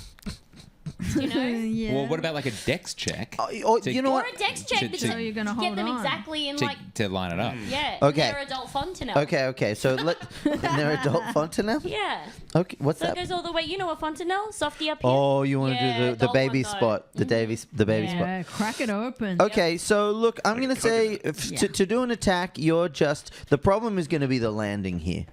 You know? Yeah. Well, what about like a dex check? You know Or what? a dex check to- that to- So you're gonna get hold them on. exactly in like to line it up. yeah. Okay. They're adult fontanelle. Okay, so they're adult fontanelle? Yeah. Okay, what's So it that? goes all the way. You know a fontanelle, softy up here. Oh, you want to Yeah, do the adult baby one, though. spot, the baby spot. Yeah, crack it open. Okay, so look, I'm going to say to do an attack, you're just the problem is going to be the landing here.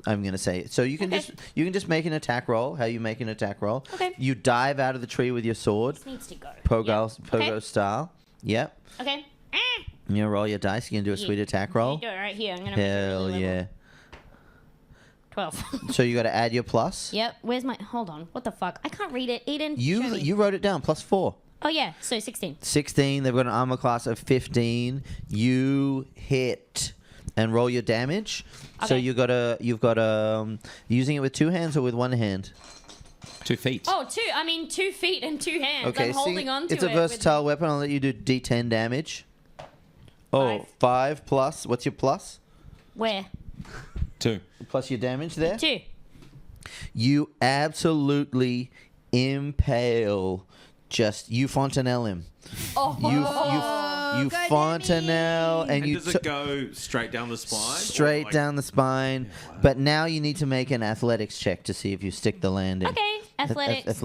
I'm going to say. So you can just make an attack roll, how you make an attack roll. Okay. You dive out of the tree with your sword, This needs to go. pogo style. Yep. Okay. You gonna roll your dice, you can do a sweet attack roll. Do it right here. I'm gonna Hell make it really yeah. level. 12. So you got to add your plus. Yep. Where's my? Hold on. What the fuck? I can't read it. Eden. show me. You wrote it down, +4. Oh yeah. So 16. 16. They've got an armor class of 15. You hit and roll your damage. So Okay. you've got using it with two hands or with one hand. 2 feet. Oh, 2. I mean, 2 feet and 2 hands. Okay, I'm holding on to it. It's a versatile weapon. I'll let you do D10 damage. Oh, 5 plus. What's your plus? Where? 2. Plus your damage there? 2. You absolutely impale. You fontanelle him. You fontanelle, and you does it go straight down the spine? Straight down the spine. Wow. But now you need to make an athletics check to see if you stick the landing. Okay, athletics.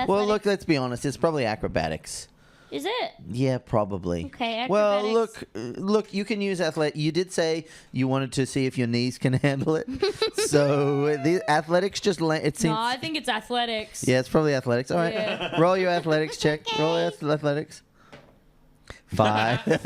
Well, look, let's be honest. It's probably acrobatics. Is it? Yeah, probably. Okay, acrobatics. Well, look, you can use athletic. You did say you wanted to see if your knees can handle it. So the athletics it seems. No, I think it's athletics. Yeah, it's probably athletics. All right. Yeah. Roll your athletics check. Okay. Roll your athletics. 5. It's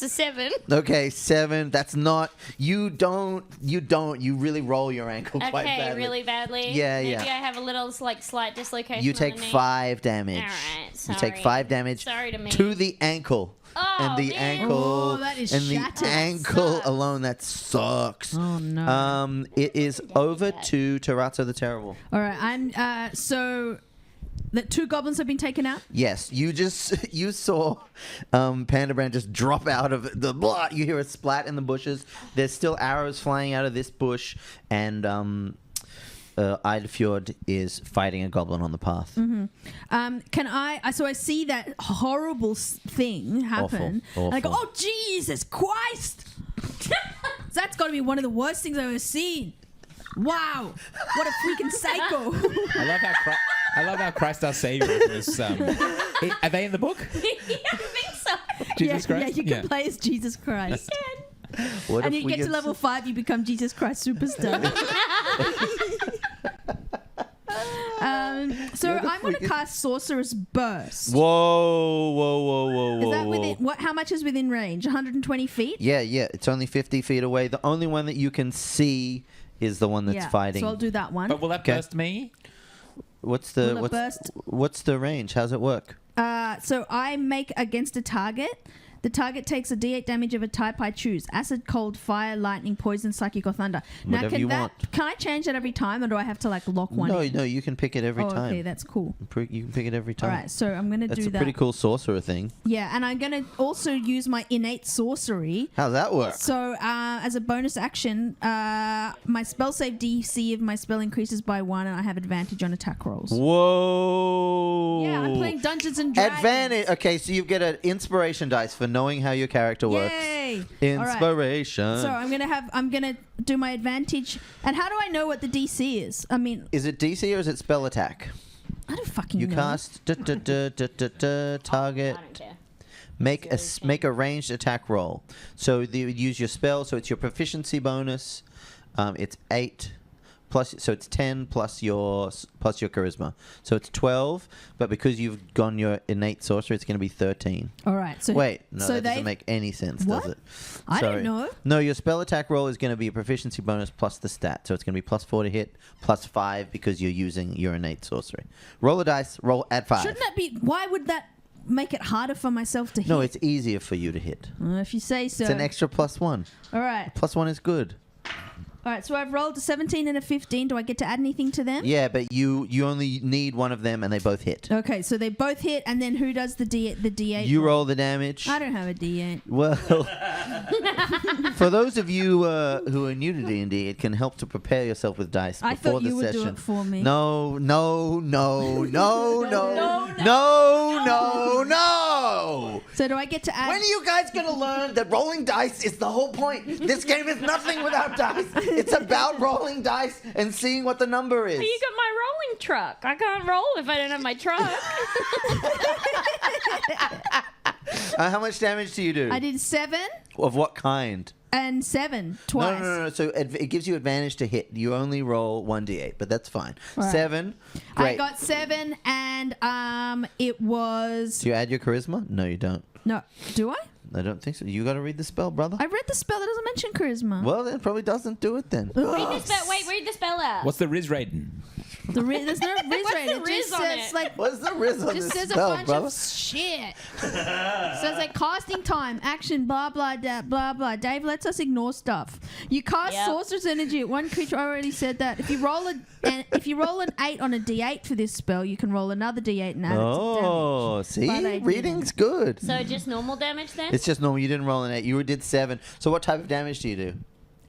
a 7. Okay, 7. That's not. You really roll your ankle quite badly. Okay, really badly. Yeah, Maybe yeah. I have a little slight dislocation. You on take the knee. 5 damage. All right, You sorry. take 5 damage Sorry to me. to the ankle. Oh, and the man. ankle Oh, that is and shattered. the ankle Sucks. alone, that sucks. Oh no. It is over to Tarazzo the Terrible. All right. I'm so the 2 goblins have been taken out. Yes, you saw Panda Brand just drop out of the blah. You hear a splat in the bushes. There's still arrows flying out of this bush, and Eidfjord is fighting a goblin on the path. Mm-hmm. Can I? So I see that horrible thing happen. Awful. And I go, oh Jesus Christ! That's got to be one of the worst things I've ever seen. Wow, what a freaking psycho! I love how Christ our Savior is. Are they in the book? Yeah, I think so. Jesus Christ? Yeah, you can play as Jesus Christ. What And if you we get to level 5, you become Jesus Christ Superstar. So I'm going to cast Sorcerer's Burst. Whoa. Is that within what? How much is within range? 120 feet. Yeah. It's only 50 feet away. The only one that you can see is the one that's fighting. So I'll do that one. But will that burst me? What's Will it burst? What's the range? How's it work? So I make against a target. The target takes a d8 damage of a type I choose. Acid, cold, fire, lightning, poison, psychic, or thunder. Whatever you want. Can I change that every time, or do I have to lock one in? No, you can pick it every time. Okay, that's cool. You can pick it every time. All right, so I'm going to do that. That's a pretty cool sorcerer thing. Yeah, and I'm going to also use my innate sorcery. How's that work? So, as a bonus action, my spell save DC of my spell increases by 1, and I have advantage on attack rolls. Whoa! Yeah, I'm playing Dungeons and Dragons. Advantage. Okay, so you get an inspiration dice for knowing how your character works. Yay! Inspiration. All right. So I'm gonna do my advantage. And how do I know what the DC is? I mean, is it DC or is it spell attack? I don't fucking You know. cast target. I don't care. Make a ranged attack roll. So you use your spell. So it's your proficiency bonus. It's 8 plus. So it's 10 plus your charisma. So it's 12. But because you've gone your innate sorcery, it's going to be 13. All right. So wait, no, so that doesn't make any sense, What? does it? I Sorry. don't know. No, your spell attack roll is going to be a proficiency bonus plus the stat. So it's going to be plus 4 to hit, plus 5 because you're using your innate sorcery. Roll a dice. Add 5. Shouldn't that be? Why would that make it harder for myself to hit? No, it's easier for you to hit. If you say so. It's an extra plus 1. All right. Plus 1 is good. All right. So I've rolled a 17 and a 15. Do I get to add anything to them? Yeah, but you only need one of them and they both hit. Okay. So they both hit, and then who does the D8? You roll the damage. I don't have a D8. Well, for those of you who are new to D&D, it can help to prepare yourself with dice I before thought the you would session. do it for me. No. So do I get to add? When are you guys going to learn that rolling dice is the whole point? This game is nothing without dice. It's about rolling dice and seeing what the number is. Well, you got my rolling truck. I can't roll if I don't have my truck. How much damage do you do? I did 7 Of what kind? and 7 twice. No. So it gives you advantage to hit. You only roll 1d8, but that's fine. Right. 7. I Great. got 7, and it was Do you add your charisma? No, you don't. no. Do I? I don't think so. You got to read the spell, brother. I read the spell that doesn't mention charisma. Well, then it probably doesn't do it then. Read the spell. Wait, read the spell out. What's the Riz rating? There's no Riz What's rate. the It Riz just on says it? like What's the Riz on just this says spell, a bunch brother? of shit. Says like casting time, action, blah blah blah blah. Dave lets us ignore stuff. You cast Yep. sorcerer's energy at one creature. I already said that. If you roll an 8 on a d8 for this spell, you can roll another d8 and add it to Oh, see? But I Reading's good. So just normal damage then? It's just normal. You didn't roll an 8. You did 7. So what type of damage do you do?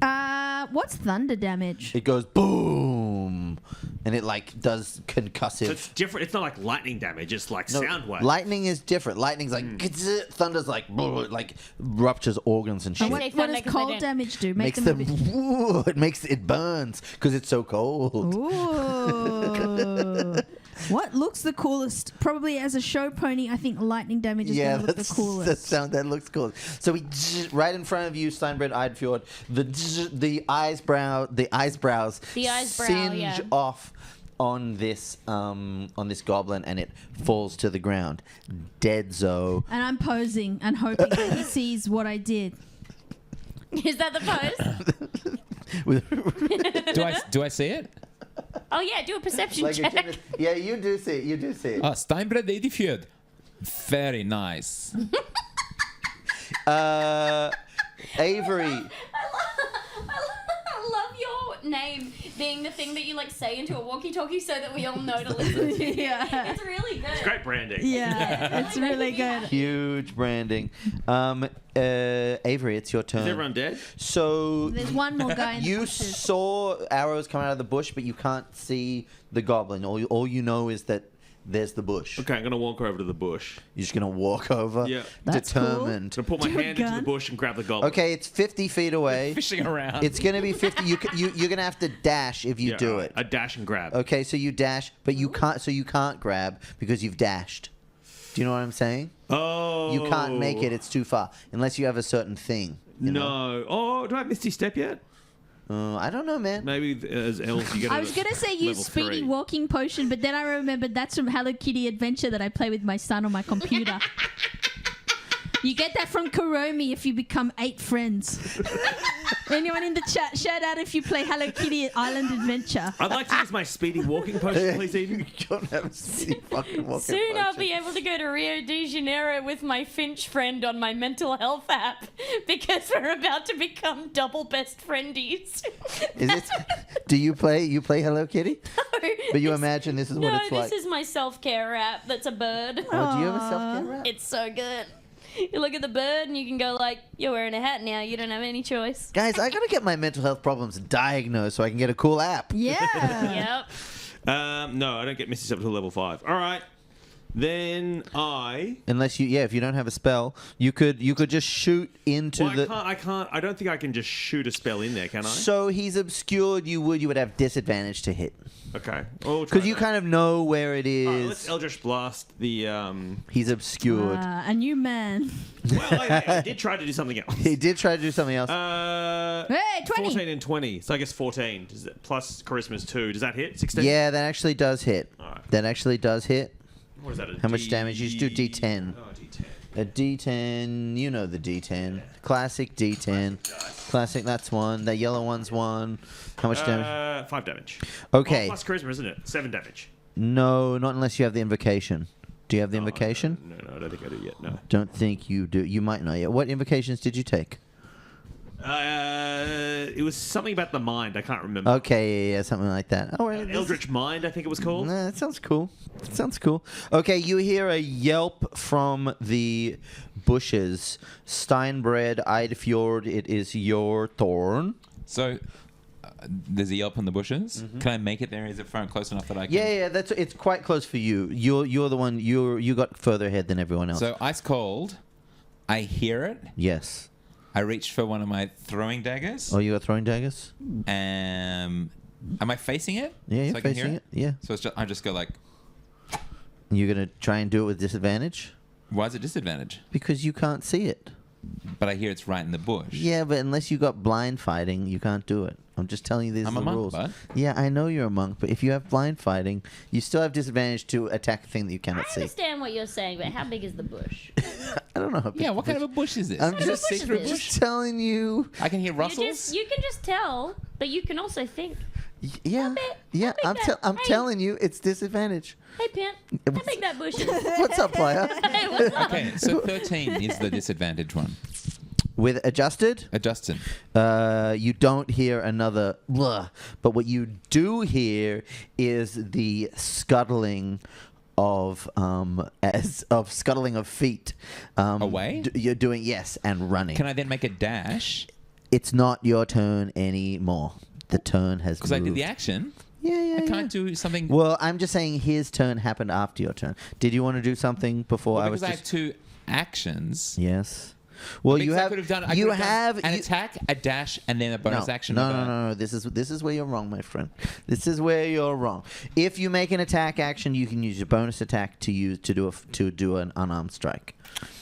damage. What's thunder damage? It goes boom, and it like does concussive. So it's different. It's not like lightning damage. It's like sound waves. Lightning is different. Lightning's like thunder's like ruptures organs and shit. And say what thunder does 'cause I cold don't- damage do? Makes them. them it burns because it's so cold. Ooh. What looks the coolest? Probably as a show pony, I think lightning damage is going to look the coolest. That looks cool. So we right in front of you, Steinbred Eidfjord, the eyebrows singe off on this goblin, and it falls to the ground, dead. Zo. And I'm posing and hoping that he sees what I did. Is that the pose? Do I see it? Oh yeah, do a perception Like check. yeah, you do see it. You do see it. Oh, Steinbred Eidfjord. Very nice. Avery. I love your name being the thing that you like say into a walkie-talkie so that we all know to listen to. Yeah. It's really good. It's great branding. Yeah, it's really good. Huge branding. Avery, it's your turn. Is everyone dead? So There's one more guy in the you bushes. saw arrows coming out of the bush, but you can't see the goblin. All you know is that there's the bush. Okay, I'm gonna walk over to the bush. You're just gonna walk over, Yeah. That's determined. I'm gonna put my Do a hand into the gun? bush and grab the goblin. Okay, it's 50 feet away. Fishing around. It's gonna be 50. You're gonna have to dash if you Yeah, do alright. it. I dash and grab. Okay, so you dash, but you can't. So you can't grab because you've dashed. Do you know what I'm saying? Oh. You can't make it. It's too far unless you have a certain thing. You know? No. Oh, do I have Misty Step yet? I don't know, man. Maybe as elves you get. I was going to say use speedy walking potion, but then I remembered that's from Hello Kitty Adventure that I play with my son on my computer. You get that from Kuromi if you become 8 friends. Anyone in the chat, shout out if you play Hello Kitty Island Adventure. I'd like to use my speedy walking potion, please, Eden. You don't have a speedy fucking walking Soon I'll potion. be able to go to Rio de Janeiro with my Finch friend on my mental health app because we're about to become double best friendies. Is it? Do you play Hello Kitty? No, But you this- imagine this is what No, it's like. this is my self-care app that's a bird. Oh, do you have a self-care app? It's so good. You look at the bird and you can go like, you're wearing a hat now. You don't have any choice. Guys, I gotta get my mental health problems diagnosed so I can get a cool app. Yeah. Yep. No, I don't get Misty Step until level 5. All right. Then Unless if you don't have a spell, you could just shoot into Well, I can't. I don't think I can just shoot a spell in there, can I? So he's obscured. You would have disadvantage to hit Okay. We'll try because you that. kind of know where it All right, is. let's Eldritch Blast the. He's obscured. A new man. Well, I did try to do something else. He did try to do something else. Hey, 20. 14 and 20. So I guess 14. Plus Charisma's 2. Does that hit? 16? Yeah, that actually does hit. All right. That actually does hit. What is that? How much damage? You just do D10. Oh, D10. A D10, you know the D10. Classic D10. Classic, that's 1. The yellow one's 1. How much damage? 5 damage. Okay. Oh, plus Charisma, isn't it? 7 damage. No, not unless you have the invocation. Do you have the invocation? No, I don't think I do yet. No. Don't think you do. You might not yet. What invocations did you take? It was something about the mind. I can't remember. Okay, yeah, something like that. Oh, right, Eldritch Mind, I think it was called. Nah, that sounds cool. That sounds cool. Okay, you hear a yelp from the bushes. Steinbred, Eidfjord, it is your turn. So, there's a yelp in the bushes. Can I make it there? Is it far close enough that I can? Yeah, it's quite close for you. You're the one. You got further ahead than everyone else. So ice cold. I hear it. Yes. I reach for one of my throwing daggers. Oh, you got throwing daggers? Am I facing it? Yeah, you're so I can hear facing it. Yeah. So I just go like, You're gonna try and do it with disadvantage why is it disadvantage? because you can't see it. But I hear it's right in the bush. Yeah, but unless you got blind fighting, you can't do it. I'm just telling you these I'm are a the monk, rules. bud. Yeah, I know you're a monk, but if you have blind fighting, you still have disadvantage to attack a thing that you I cannot see. understand what you're saying, but how big is the bush? I don't know how big. Yeah, what kind of a bush is this? I'm Is it a secret bush is bush? just telling you. I can hear rustles. You can just tell, but you can also think. Yeah, how big I'm hey. telling you, it's disadvantage. Hey, Pimp, how big that bush is? What's up, player? Hey, what's up? Okay, so 13 is the disadvantage one. With adjusted, Justin. you don't hear another blah, but what you do hear is the scuttling of scuttling of feet. Away? You're doing and running. Can I then make a dash? It's not your turn anymore. The turn has Because moved. I did the action. Yeah. I can't do something. Well, I'm just saying his turn happened after your turn. Did you want to do something before Well, I was because I just... have 2 actions. Yes. Well, Because you I have. could have done. I You could have have done an you- attack, a dash, and then a bonus action. No. This is where you're wrong, my friend. This is where you're wrong. If you make an attack action, you can use your bonus attack to do an unarmed strike.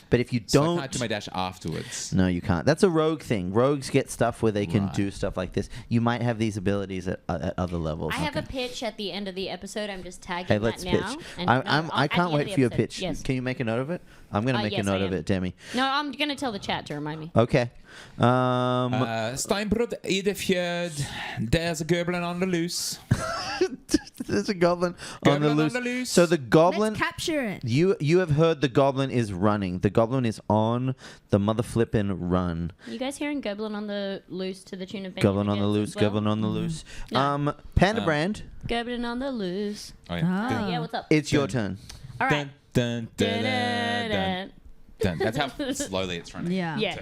But if you So don't, I can't do my dash afterwards. no, you can't. That's a rogue thing. Rogues get stuff where they can Right. do stuff like this. You might have these abilities at other levels. I have a pitch at the end of the episode. I'm just tagging Hey, that let's now. pitch. And I at the can't end wait of the for your episode. pitch. Yes. Can you make a note of it? I'm going to make a yes, note I of am. it, Demi. No, I'm going to tell the chat to remind me. Okay. Steinbrod, Idefjord, there's a goblin on the loose. There's a goblin on the Goblin loose. So the goblin... Let's capture it. You have heard the goblin is running. The goblin is on the mother flippin' run. You guys hearing Goblin on the loose to the tune of Goblin on the Benjamin loose. Jets as well? Goblin on the loose. No. Panda Brand, Goblin on the loose. Oh, yeah. Ah. Yeah, what's up? it's your turn. All right. Dun, dun, dun, dun, dun, Dun-dun. dun. That's how slowly it's running. Yeah. Yeah.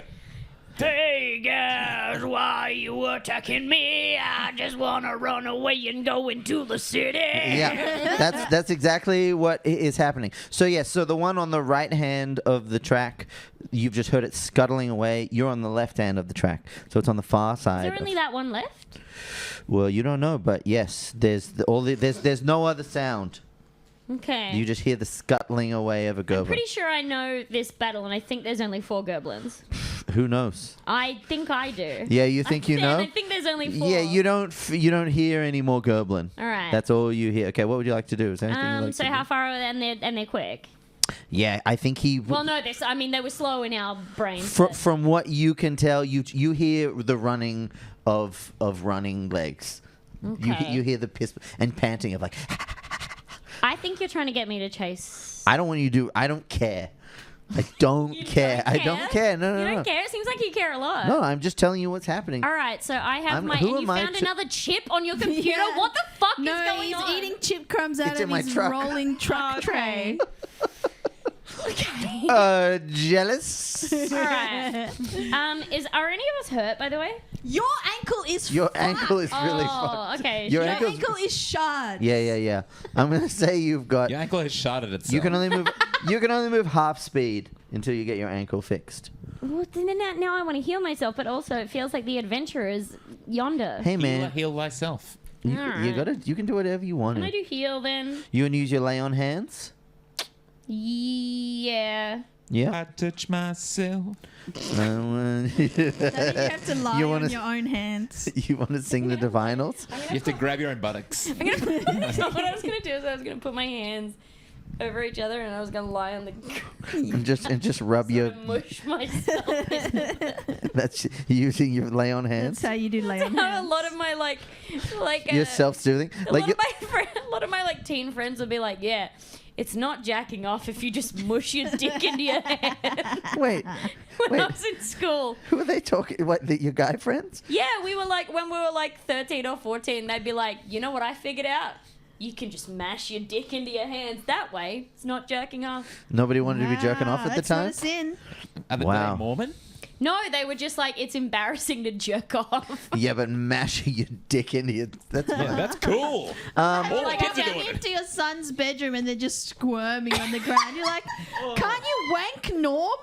Hey guys, why you attacking me? I just wanna run away and go into the city. Yeah, that's exactly what is happening. So so the one on the right hand of the track, you've just heard it scuttling away. You're on the left hand of the track, so it's on the far Is side. there only that one left? Well, you don't know, but yes, there's there's no other sound. Okay. You just hear the scuttling away of a I'm goblin. pretty sure I know this battle, and I think there's only 4 goblins. Who knows? I think I do. Yeah, you think you know? I think there's only 4. Yeah, you don't hear any more goblin. All right. That's all you hear. Okay, what would you like to do? Is there anything you'd like So to how do? far are they? And they're quick. Yeah, I think he. Well, no, they were slow in our brains. From what you can tell, you hear the running of running legs. Okay. You hear the piss and panting of like. I think you're trying to get me to chase. I don't want you to do. I don't care. I don't care. I don't care. No. You don't care? It seems like you care a lot. No, I'm just telling you what's happening. All right, so I have I'm- my. who And you am I found to- another chip on your computer? Yeah. What the fuck No, is going he's on? eating chip crumbs out It's of in my his truck. rolling truck tray. Jealous? All right. Are any of us hurt, by the way? Your ankle is Your fucked. ankle is really Oh, fucked. okay. Your Your ankle's- ankle is shard. Yeah. I'm gonna say you've got. Your ankle has shot at itself. You can only move. You can only move half speed until you get your ankle fixed. Well, then now I want to heal myself, but also it feels like the adventure is yonder. Hey Heal, man, heal thyself. you Alright. gotta. You can do whatever you want. Can I do heal then? You wanna use your lay on hands? Yeah. Yeah. I touch myself. So you have to lie You on wanna- your own hands. You want to sing the Divinals? You have to grab your own buttocks. I'm gonna so what I was gonna do is I was gonna put my hands over each other and I was gonna lie on the and just rub your. mush myself. That's using your lay on hands. That's how you do lay on a hands. lot of my like Your self-soothing. a Like lot of my teen friends would be like, yeah, it's not jacking off if you just mush your dick into your hand. wait, When I wait. was in school. Who are they talking? What? Your guy friends? Yeah, we were like, when we were like 13 or 14, they'd be like, you know what I figured out? You can just mash your dick into your hands. That way, it's not jerking off. Nobody wanted to be jerking off at the That's time. not a sin. Are they Wow. Mormon? No, they were just like, it's embarrassing to jerk off. Yeah, but mashing your dick into your. That's Yeah, fine. that's cool. You're like kids are down doing it. into your son's bedroom and they're just squirming on the ground. You're like, can't you wank normal?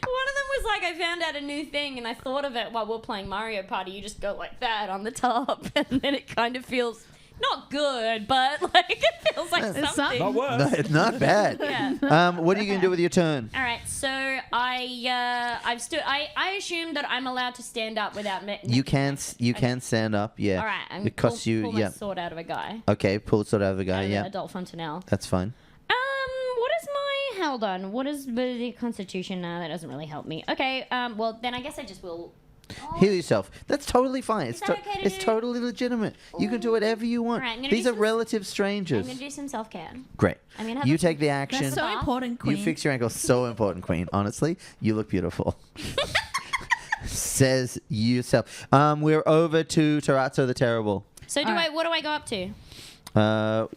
One of them was like, I found out a new thing and I thought of it while we're playing Mario Party. You just go like that on the top and then it kind of feels not good, but like it feels like It's something. Not worse. No, it's not bad. Yeah. What are you gonna do with your turn? All right, so I've stood. I assume that I'm allowed to stand up without. You can stand up. Yeah. All right, I'm It costs you. pull my Yeah. sword out of a guy. Okay. Pull it out of a guy. Out of Yeah. an adult Fontanelle. That's fine. What does my hold on. What is the Constitution? That doesn't really help me. Okay, well, then I guess I just will... Heal yourself. That's totally fine. Is that okay to it's do? totally legitimate. You can do whatever you want. Right, I'm gonna These do are some- relative I'm strangers. going to do some self-care. Great. I'm gonna have You a- take the That's action. so important, Queen. You fix your ankle. So important, Queen. Honestly, you look beautiful. Says yourself. We're over to Tarazzo the Terrible. So what do I go up to?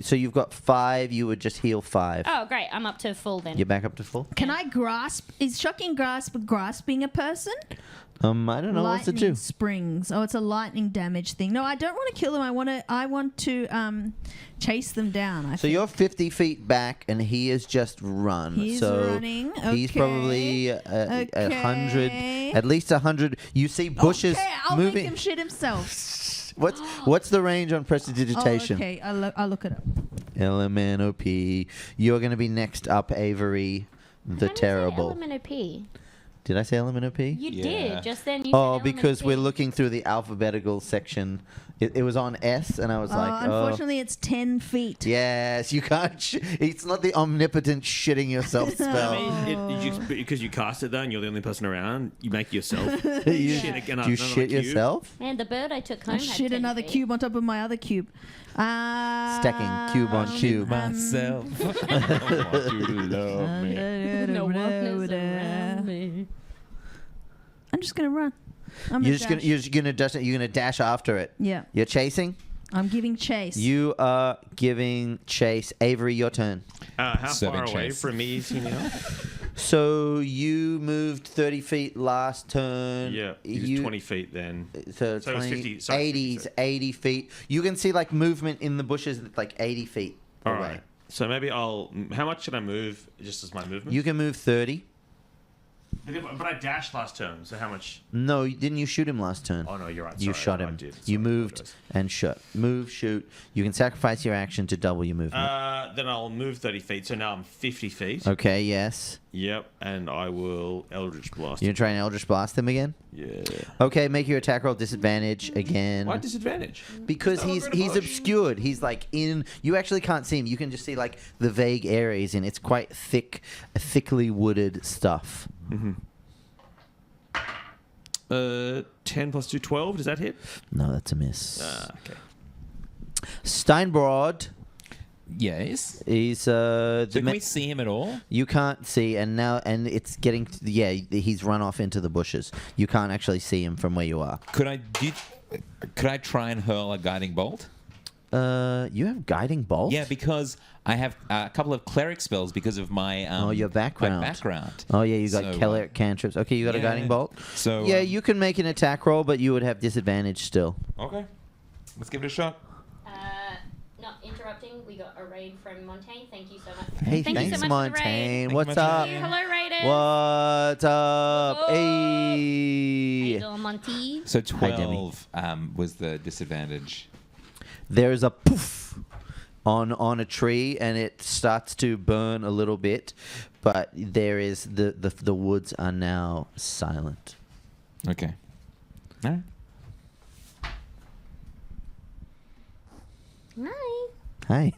So you've got 5. You would just heal 5. Oh, great. I'm up to full then. You're back up to full. Can I grasp? Is shocking grasp grasping a person? I don't know what to Lightning do. springs. Oh, it's a lightning damage thing. No, I don't want to kill them. I want to chase them down. So you're 50 feet back, and he has just run. He's so running. He's Okay. probably 100, Okay. at least 100. You see bushes Okay, I'll moving. make him shit himself. What's the range on prestidigitation? Oh, okay, I'll look it up. LMNOP. You're going to be next up, Avery the Terrible. LMNOP. Did I say LMNOP? You Yeah. did. Just then you Oh, said because LMNOP. we're looking through the alphabetical section. It was on S, and I was like, oh. Unfortunately, it's 10 feet. Yes, you can't. It's not the omnipotent shitting yourself spell. Because you cast it though, and you're the only person around, you make yourself you, shit again. do you shit yourself? Man, the bird I took home I had shit 10 another feet. cube on top of my other cube. Stacking cube on cube. Myself. I want you to love me. No one is around me. I'm just gonna run. You're gonna dash after it. Yeah, You're chasing. I'm giving chase. You are giving chase. Avery, your turn. How Serving far away chase. from me is he now? So you moved 30 feet last turn. Yeah, he's 20 feet then. So, So it's 20, 50, sorry, 80s, 50. 80 feet. You can see like movement in the bushes like 80 feet All away. right. So maybe how much should I move just as my movement? You can move 30. But I dashed last turn, so how much? No, didn't you shoot him last turn? Oh, no, you're right. You Sorry, shot I him. did. You Sorry, I moved apologize. and shot. Move, shoot. You can sacrifice your action to double your movement. Then I'll move 30 feet, so now I'm 50 feet. Okay, yes. Yep, and I will Eldritch Blast. You're going to try and Eldritch Blast him again? Yeah. Okay, make your attack roll disadvantage again. Why disadvantage? Because he's obscured. He's like in. You actually can't see him. You can just see like the vague areas in. It's quite thickly wooded stuff. Mm-hmm. 10 plus 2, 12. Does that hit? No, that's a miss. Okay. Steinbrod. Yes. He's So can we see him at all? You can't see, and it's getting. He's run off into the bushes. You can't actually see him from where you are. Could I try and hurl a guiding bolt? You have guiding bolt. Yeah, because I have a couple of cleric spells because of my your background. My background. Oh yeah, you got So, cleric cantrips. Okay, you got a yeah. guiding bolt. So Yeah, you can make an attack roll, but you would have disadvantage still. Okay, let's give it a shot. Not interrupting. We got a raid from Montaigne. Thank you so much. Hey, Thank you thanks, so much for the raid. Montaigne. Thank you, What's up? Montaigne. Hello, raiders. What's up? How Hey. you doing, Monty? So Hi, Demi. 12 was the disadvantage. There's a poof on a tree, and it starts to burn a little bit, but there is the woods are now silent. Okay. All right. Hi. Hi.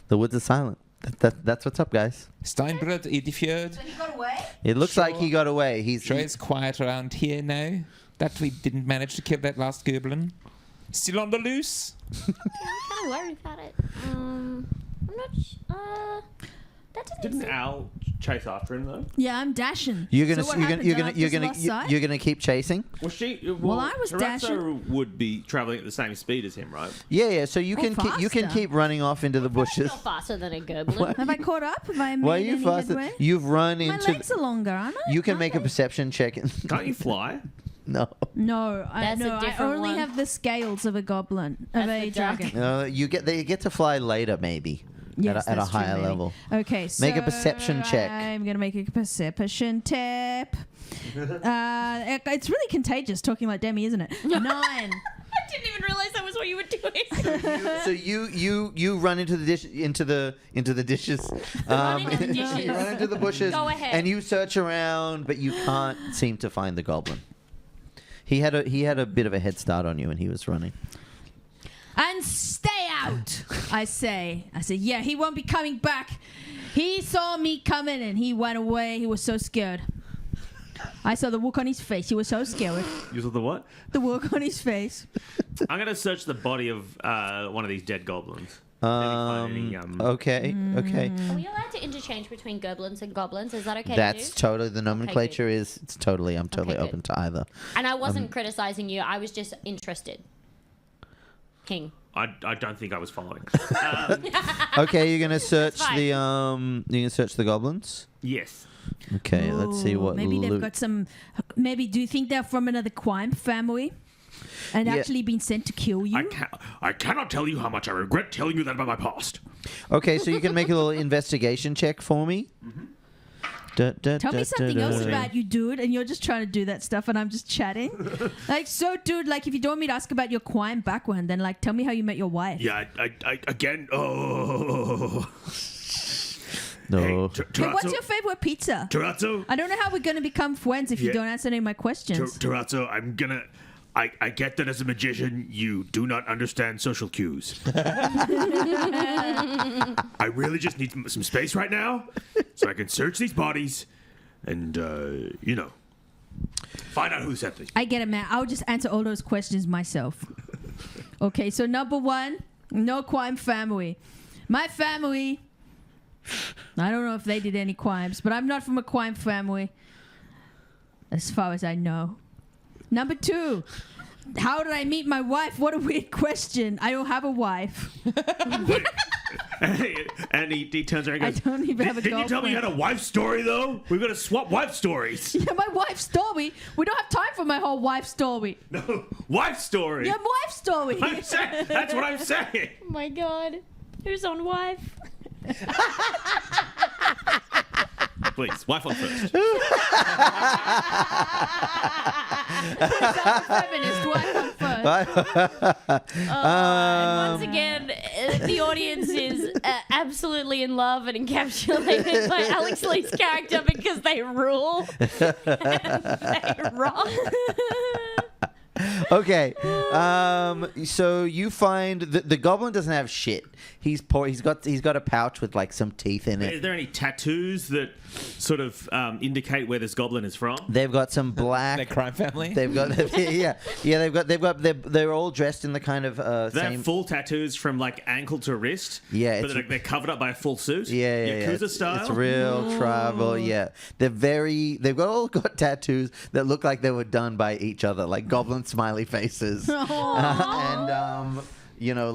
The woods are silent. That's what's up, guys. Steinbrod Idefjord. He got away? It looks like he got away. Sure, it's quiet around here now. That we didn't manage to kill that last goblin. Still on the loose? I'm kind of worried about it. I'm not. That Didn't seem- Al chase after him though? Yeah, I'm dashing. You're gonna So what you're gonna happened? you're Did I gonna you're just gonna lost sight? you're gonna keep chasing. Well, I was Tarazzo dashing. would be traveling at the same speed as him, right? Yeah. So you can you can faster. keep running off into the bushes. Still faster than a goblin. Have I caught up? Have I made Why are you any faster? headway? You've run My into. legs are longer, aren't I? You can Aren't make a they? perception check. Can't you fly? No. No, That's a I different only one. have the scales of a goblin, That's of a the duck. dragon. They get to fly later maybe. Yes, at a that's true, higher maybe. level. Okay, so Make a perception check. I'm gonna make a perception tap. It's really contagious talking like Demi, isn't it? 9. I didn't even realize that was what you were doing. So you run into the dish into the dishes. Run into the dishes. You run into the bushes. Go ahead. And you search around, but you can't seem to find the goblin. He had a bit of a head start on you, and he was running. And stay out, I say. Yeah, he won't be coming back. He saw me coming and he went away. He was so scared. I saw the look on his face. He was so scared. You saw the what? The look on his face. I'm gonna search the body of one of these dead goblins. Okay. Okay. Are we allowed to interchange between goblins and goblins? Is that okay That's to do? totally the nomenclature is. It's totally. I'm totally Okay, open to either. And I wasn't criticizing you. I was just interested. King. I don't think I was following. Okay, you're gonna search fine. the You're gonna search the goblins. Yes. Okay, let's see Ooh, what. Maybe they've got some. Maybe do you think they're from another crime family, and Yeah. actually been sent to kill you? I cannot tell you how much I regret telling you that about my past. Okay, so you can make a little investigation check for me. Tell me something else about you, dude, and you're just trying to do that stuff, and I'm just chatting. Like, so, dude, like, if you don't want me to ask about your crime background, then, like, tell me how you met your wife. Yeah, I again. Oh. No. Hey, Hey, what's your favorite pizza? Terrazzo? I don't know how we're going to become friends if you Yeah. don't answer any of my questions. Terrazzo, I'm gonna. I get that as a magician, you do not understand social cues. I really just need some space right now so I can search these bodies and, find out who sent these. I get it, man. I'll just answer all those questions myself. Okay, so number one, no crime family. My family, I don't know if they did any crimes, but I'm not from a crime family, as far as I know. Number two, how did I meet my wife? What a weird question. I don't have a wife. And he turns around I and goes, don't even have a Didn't you tell me you had a wife story, though? We're going to swap wife stories. Yeah, my wife story. We don't have time for my whole wife story. No, wife story. Yeah, wife story. I'm saying, that's what I'm saying. Oh my god. Who's on wife? Please, wife on first. Feminist wife on first. And once again, the audience is absolutely in love and encapsulated by Alex Lee's character because they rule. They rock. Okay, so you find the goblin doesn't have shit. He's got a pouch with like some teeth in Is it. there any tattoos that sort of indicate where this goblin is from? They've got some black. Their crime family. They've got they're all dressed in the kind of They same. have full tattoos from like ankle to wrist. Yeah, but it's- they're covered up by a full suit. Yeah. Yakuza style. It's real tribal. Yeah, they've all got tattoos that look like they were done by each other, like goblin smiley faces, and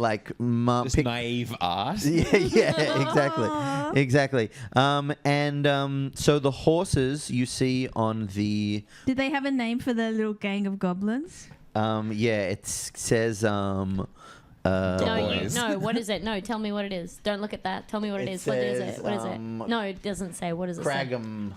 like Just naive art. yeah, exactly. So the horses you see on the Did they have a name for the little gang of goblins? it says No, Boys. what is it? No, tell me what it is. Don't look at that. Tell me what it It is. What is says, it? What is it? No, it doesn't say. What does it say? Crag'em.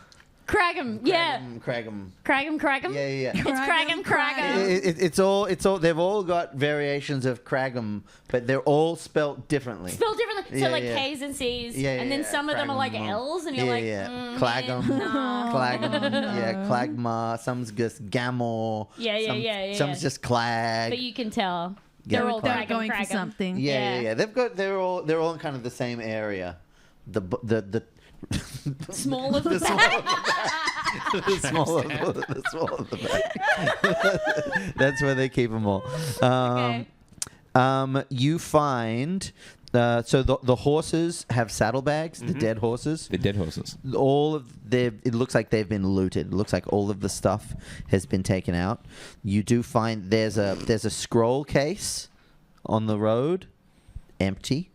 Crag'em. Yeah. Crag'em. Crag'em. Yeah. It's Crag'em. It's all. They've all got variations of Crag'em, but they're all spelt differently. Spelled differently. So Yeah, like yeah. K's and C's. Yeah, and then yeah, some of them are like Crag'em. L's and you're like, Clag'em, no. Clag'em, yeah, Clagma. Some's just Gamor. Yeah. Some's just Clag. But you can tell. Yeah, They're all They're Crag'em, going for Crag'em. something. Yeah. They're all in kind of the same area. The Small of the back. the small of the back. That's where they keep them all. Okay. You find so the horses have saddlebags. The dead horses. The dead horses. It looks like they've been looted. It looks like all of the stuff has been taken out. You do find there's a scroll case on the road, empty.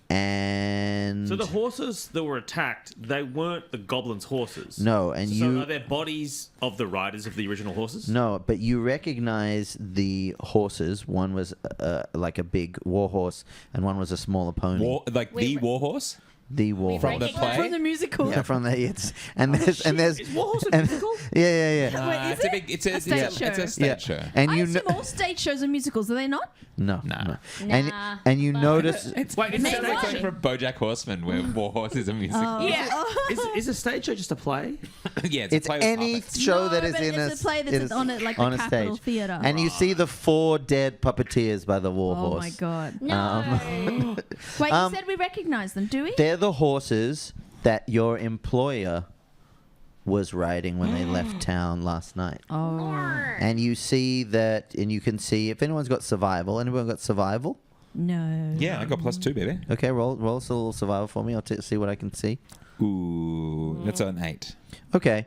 And So the horses that were attacked, they weren't the goblins' horses. no, and So are there bodies of the riders of the original horses? no, but you recognize the horses. One was like a big war horse, and one was a smaller pony. The war horse. The war From the horse. play? From the musical. Yeah, from the there's Is Warhorse a musical? yeah. Wait, is it? It's a stage it's a show? stage show. And I you assume know, all stage shows are musicals, are they not? no, Nah. and Nah, and you but- notice It's Wait, it's is like it going from BoJack Horseman, where Warhorse is a musical. Oh. Yeah. Is a stage show just a play? Yeah, it's a play with any puppets. show No, that is but in it's a play that's on it, like on the a Capitol stage. Theatre. And you see the 4 dead puppeteers by the war Oh horse. my god. No. Wait, Um, you said we recognize them, do we? They're the horses that your employer was riding when they left town last night. Oh. And you see that, and you can see if anyone's got survival. Anyone got survival? No. Yeah, I got +2, baby. Okay, roll a little survival for me. I'll see what I can see. Ooh, that's an 8. Okay.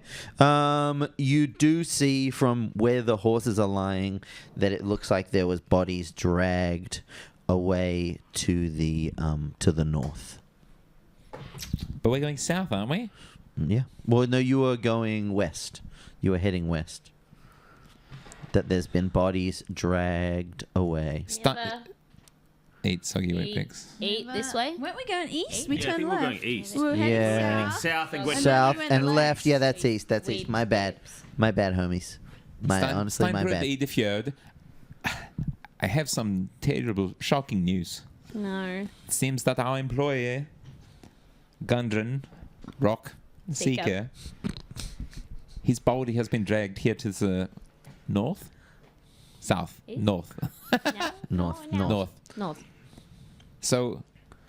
You do see from where the horses are lying that it looks like there was bodies dragged away to the north. But we're going south, aren't we? Yeah. Well, no, you were going west. You were heading west. That there's been bodies dragged away. Never 8 soggy wet eat, pigs. eat this way. Weren't we going east? We Yeah, I turned think left. we're going east. We were heading Yeah. south. South and went South we went and left. left. Yeah, that's east. That's We- east. My bad. My bad, homies. Honestly, my bad. The Idefjord. I have some terrible, shocking news. No. It seems that our employee, Gundren, Rock, Seeker, his body has been dragged here to the north? South. East? North. North, No, north. North. So,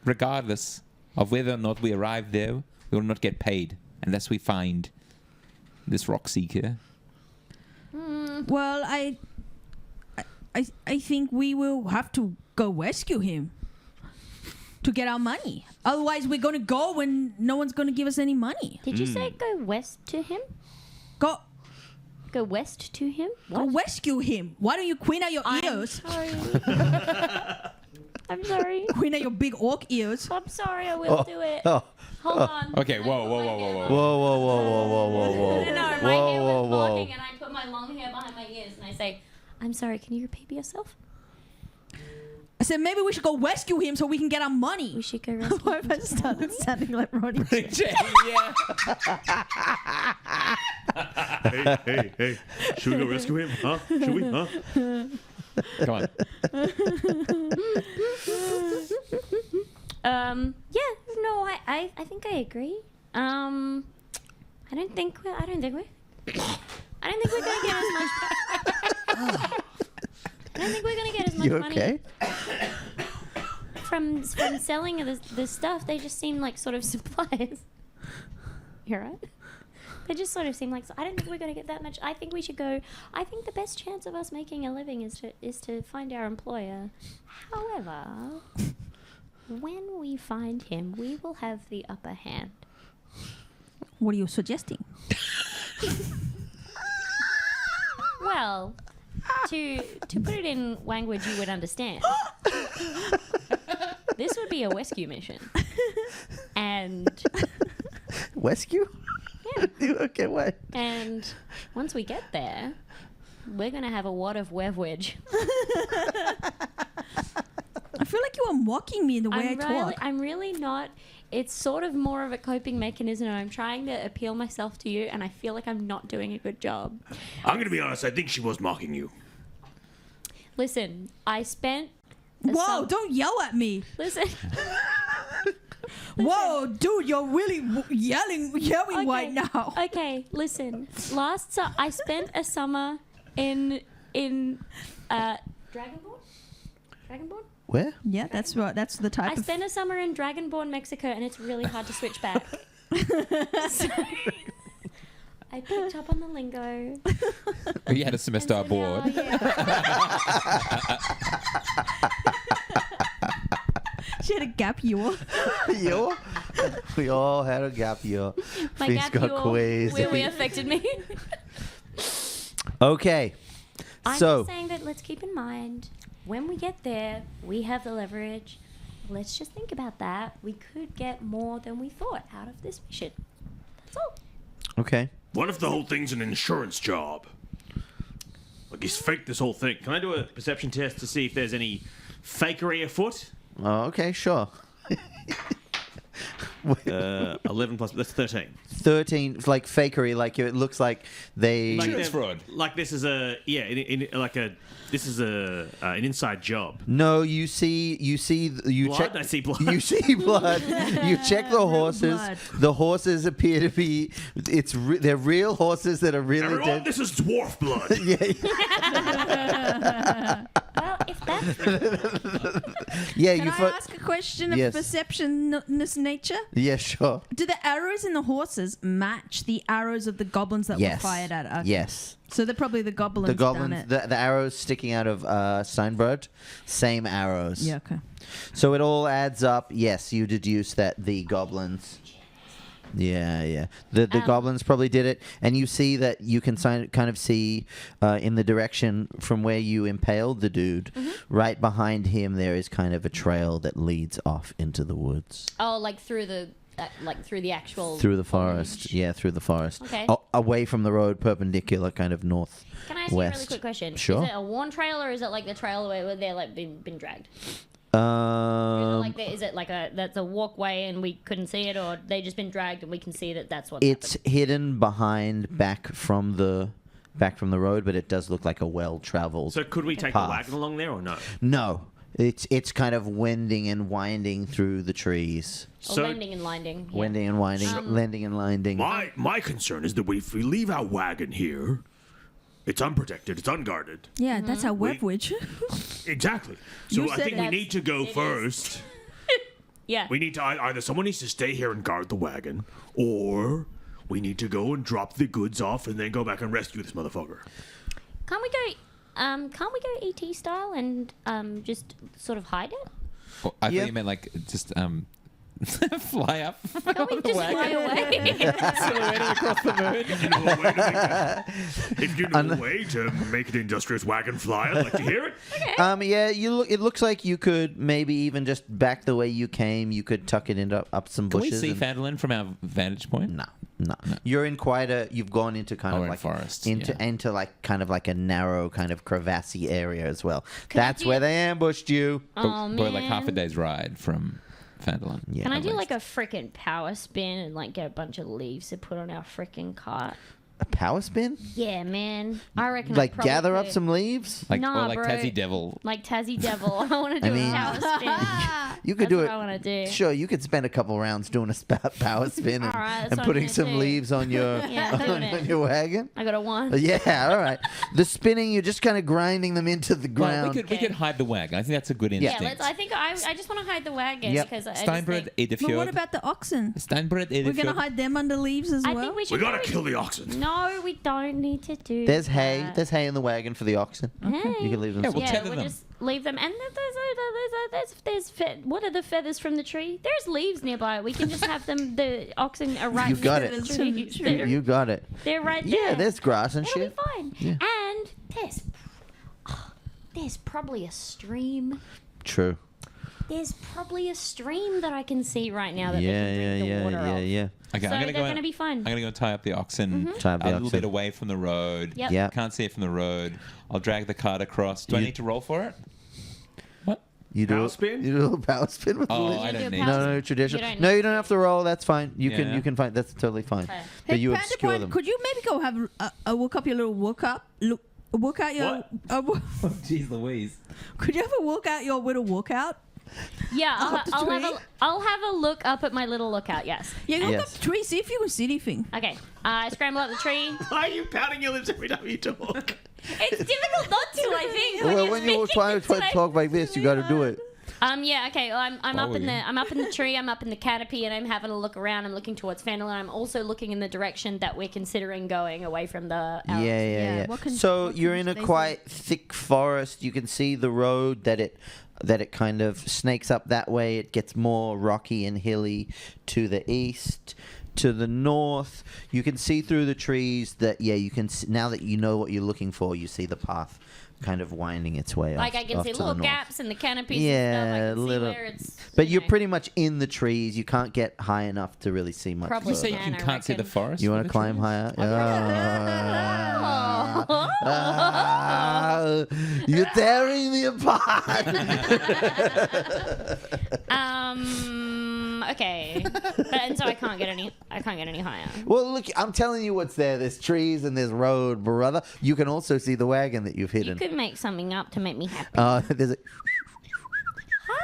regardless of whether or not we arrive there, we will not get paid unless we find this Rock Seeker. Well, I think we will have to go rescue him to get our money. Otherwise, we're going to go when no one's going to give us any money. Did you say go west to him? Go West to him? go rescue him. Why don't you clean out your I'm ears? sorry. I'm sorry. Clean out your big orc ears. I'm sorry. I will do it. Oh. Hold on. Okay, I whoa, put whoa, my whoa, hair whoa, behind- Whoa. No, my hair Whoa, was whoa. blocking, and I put my long hair behind my ears, and I say, "I'm sorry. Can you repeat yourself? I said maybe we should go rescue him so we can get our We money. should go rescue." Why have I started sounding like Ronnie? yeah. Hey. Should we go rescue him? Huh? Should we? Huh? Come on. Yeah. No, I think I agree. I don't think we're gonna get as much. I don't think we're gonna get as much You money okay? from selling the stuff. They just seem like sort of supplies. You're right. They just sort of seem like. I don't think we're going to get that much. I think we should go. I think the best chance of us making a living is to find our employer. However, when we find him, we will have the upper hand. What are you suggesting? Well, to put it in language you would understand, this would be a rescue mission, and Rescue? yeah. Okay, wait. And once we get there, we're going to have a wad of wedge. I feel like you are mocking me in the way I talk. I'm really not. It's sort of more of a coping mechanism. I'm trying to appeal myself to you, and I feel like I'm not doing a good job. I'm going to be honest. I think she was mocking you. Listen, I spent... a Whoa, sum- don't yell at me. Listen. Whoa, dude, you're really yelling right now. Okay, listen. I spent a summer in Dragonborn? Dragonborn? Where? Yeah, that's right. That's the type I of... spent a summer in Dragonborn, Mexico, and it's really hard to switch back. So, I picked up on the lingo. You had a semester And so aboard. now, yeah. She had a gap year. Yo? We all had a gap year. My Things gap got year crazy. really affected me. Okay. I'm So, just saying that let's keep in mind, when we get there, we have the leverage. Let's just think about that. We could get more than we thought out of this mission. That's all. okay. What if the whole thing's an insurance job? Like he's faked this whole thing. Can I do a perception test to see if there's any fakery afoot? Okay, sure. 11 plus. That's 13. 13, like fakery, like it looks like they. Insurance fraud. Like this is an inside job. No, you Blood? check. I see blood. You see blood. You check the horses. blood. The horses appear to be. They're real horses that are really Everyone, dead. this is dwarf blood. Well, if that's Yeah, Can you. I ask a question of Yes. perception-ness nature? Yeah, sure. Do the arrows in the horses match the arrows of the goblins that Yes. were fired at? Okay. Yes. So they're probably the goblins. The done goblins, it. the arrows sticking out of Steinbrod, same arrows. Yeah. Okay. So it all adds up. Yes, you deduce that the goblins. Yeah. The goblins probably did it, and you see that you can kind of see in the direction from where you impaled the dude. Right behind him, there is kind of a trail that leads off into the woods. oh, like through the actual Through the forest. Yeah, through the forest. Okay. Away from the road, perpendicular, kind of north. Can I ask you a really west. quick question? Sure. Is it a worn trail or is it like the trail where they're like been dragged? Is it like that's a walkway and we couldn't see it, or they just been dragged and we can see that's what It's hidden behind back from the road, but it does look like a well-traveled. So could we take path. the wagon along there or no? No, it's kind of wending and winding through the trees. Or lending and linding. Yeah. Wending and winding, lending and linding. My concern is that if we leave our wagon here, it's unprotected, it's unguarded. Yeah, that's our web witch. Exactly. So You I said think we that. need to go It is. first. Yeah. We need to either someone needs to stay here and guard the wagon, or we need to go and drop the goods off and then go back and rescue this motherfucker. Can't we go ET style and just sort of hide it? Oh, I Yeah. thought you meant like just fly up. Can't we just fly away? Silhouetted across the moon. If you know a way to make an industrious wagon fly, I'd like to hear it. Yeah, it looks like you could maybe even just back the way you came. You could tuck it into up some Can we bushes. see Fandolin from our vantage point? No. You're in you've gone into kind of in like forest, into like kind of like a narrow kind of crevassy area as well. Can I That's do- where they ambushed you. Oh man. We're like half a day's ride from Fandolin. Yeah. Can I at do least. like a freaking power spin and like get a bunch of leaves to put on our freaking cart? a power spin? Yeah, man. I reckon. Like I probably gather up could. some leaves? Like Nah, or like bro. Tassie Devil. Like Tassie Devil. I want to do mean- a power spin. You could That's do what it. I want to do. Sure, you could spend a couple rounds doing a power spin and, All right, that's and what I'm putting gonna some do. leaves on your Yeah, doing it. on your wagon. I got a one. Yeah, all right. The spinning, you're just kind of grinding them into the Well, ground. we could hide the wagon. I think that's a good Yeah, instinct. I think I just want to hide the wagon Yep. because I just Steinbrod, think, But what Idefjord. about the oxen? Steinbrod, We're going to Idefjord. hide them under leaves as I well? think we We should. gotta probably- kill the oxen. No, we don't need to do. There's hay. that. There's hay in the wagon for the oxen. Hey. You can leave them. Yeah, we'll Yeah, tether we'll them. just leave them. And what are the feathers from the tree? There's leaves nearby. We can just have them. The oxen are right. You got near it. the tree. They're, You got it. they're right there. Yeah, there's grass and It'll shit. be fine. Yeah. And there's probably a stream. True. There's probably a stream that I can see right now that Yeah, they can drink the water of. yeah. Okay, So I'm they're gonna go. going to be fun. I'm gonna go tie up the oxen Tie up the a little oxen. bit away from the road. Yep. Yeah. Can't see it from the road. I'll drag the cart across. Do I You- need to roll for it? What? You do Power a spin? You do a little power spin with the Oh, leaves? I do a don't need. power No, spin. no, traditional. You don't No, need you don't have to roll. That's fine. You Yeah. can find. That's totally fine. Okay. But you Panda obscure Point, them. could you maybe go have a work up your little work out your Jeez Louise. could you have a walk out your little walkout? Yeah, Up the tree? I'll have a look up at my little lookout. Yes. Yeah, look Yes. up the tree, see if you can see anything. Okay. I scramble up the tree. Why are you pounding your lips every time you talk? It's difficult not to. I think. Well, you're when you're speaking, trying it's to like- talk like this, you got to do it. Yeah. Okay. Well, I'm up in you? the tree. I'm up in the canopy, and I'm having a look around. I'm looking towards Fandolin. I'm also looking in the direction that we're considering going away from the. Yeah, arrows. yeah. What can- So what you're can in a they say? quite thick forest. You can see the road that it kind of snakes up that way. It gets more rocky and hilly to the east. To the north, you can see through the trees that you can now that you know what you're looking for. You see the path kind of winding its way Like off, I can off see to the little north. gaps in the canopies. Yeah, and stuff. I can little- See where it's, But you you're know, pretty much in the trees. You can't get high enough to really see much. Probably You say you further. can I can't see the reckon. forest. You with want to the climb trees? higher? Oh. You're tearing me apart. Okay. And so I can't get any higher. Well, look, I'm telling you what's there. There's trees and there's road, brother. You can also see the wagon that you've hidden. You could make something up to make me happy. There's a... Hi.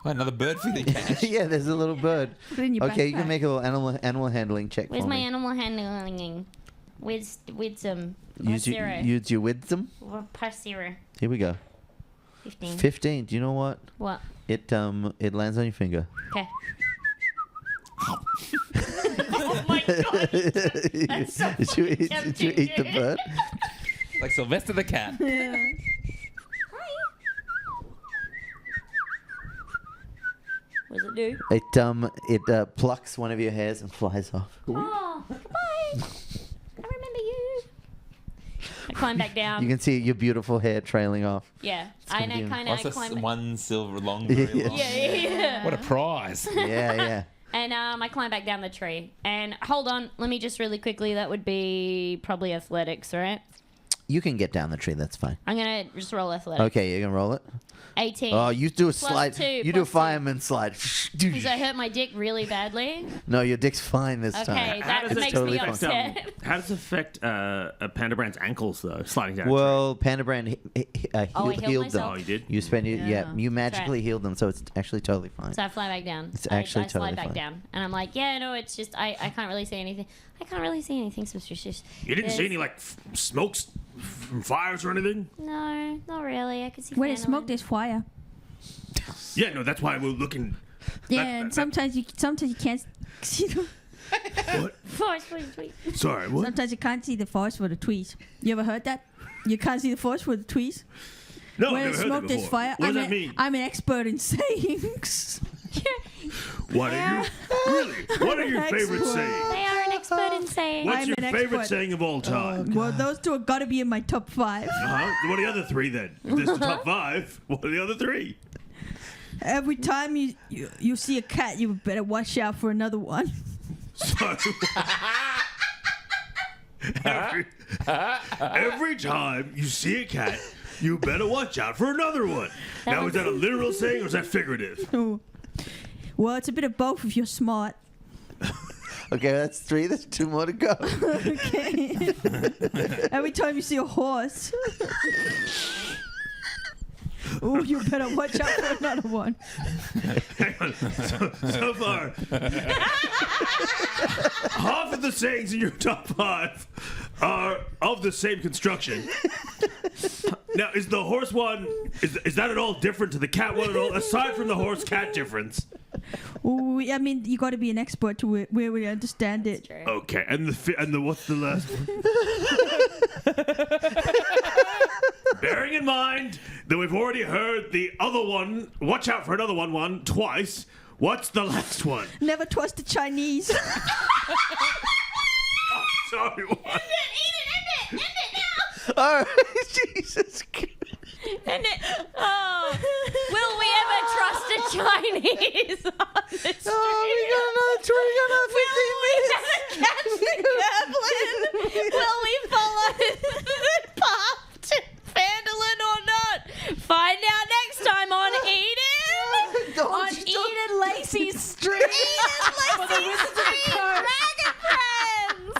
Oh, another bird feeding cash. Yeah, there's a little bird. Put it in your Okay, you can backpack. make a little animal handling check Where's for my me. animal handling? Where's some? Use your wisdom. Plus 0. Here we go. 15. 15. Do you know what? What? It lands on your finger. Okay. Oh my god. That's so Did you eat the bird? Like Sylvester the cat. What does it do? It plucks one of your hairs and flies off. Oh, goodbye. I remember you. I climb back down. You can see your beautiful hair trailing off. Yeah. gonna I be kind of Also, climb back. one silver long, very long. Yeah. What a prize. Yeah. And I climb back down the tree. And hold on, let me just really quickly. That would be probably athletics, right? You can get down the tree. That's fine. I'm gonna just roll athletics. Okay, you can roll it. 18. Oh, you do a Plus slide. 2, You do a plus 2. fireman slide. Because I hurt my dick really badly. No, your dick's fine this Okay, time. that does it makes totally me fine. upset. How does it affect a Panda Brand's ankles though? Sliding down. Well, Panda Brand I healed healed them. myself. Oh, you did? You spend you Yeah. you magically right. healed them, so it's actually totally fine. So I fly back down. It's I actually slide totally back fine. down. And I'm like, yeah, no, it's just, I can't really see anything. I can't really see anything suspicious. You didn't see There's- any like smokes from fires or anything? No, not really. I could see Where there's Fandolin. smoke, there's fire. Yeah, no, that's why we're looking. Yeah, that- and sometimes you can't see the What? Forest, please. Sorry, what? sometimes you can't see the forest for the trees. You ever heard that? You can't see the forest for the trees. No, I've Where never there's heard smoke, that there's before. fire. What does that mean? I'm an expert in sayings. What are you? Really? What are your favorite Excellent. sayings? They are an expert in saying. What's I'm your an favorite expert. saying of all time? Well, those two have got to be in my top 5. Uh-huh. What are the other 3 then? If this is the top 5, what are the other 3? Every time you see a cat, you better watch out for another one. So, every time you see a cat, you better watch out for another one. Now, is that a literal saying or is that figurative? Ooh. Well, it's a bit of both if you're smart. Okay, that's 3. There's 2 more to go. Okay. Every time you see a horse. Oh, you better watch out for another one. Hang on. So far, half of the sayings in your top 5 are of the same construction. Now, is the horse one, is that at all different to the cat one at all, aside from the horse-cat difference? Ooh, I mean, you got to be an expert to really understand it. True. Okay, and the what's the last one? Bearing in mind that we've already heard the other one, watch out for another one twice, what's the last one? Never trust the Chinese. Oh, sorry, what? End it now. All right, Jesus Christ. End it. Oh, will we ever trust a Chinese on the street? Oh, we got another 15 minutes. Catch the Goblin? Will we follow the path to Fandolin or not? Find out next time on Eden. On Eden Lacey's Street. Eden Lacey's Street Dragon Friends.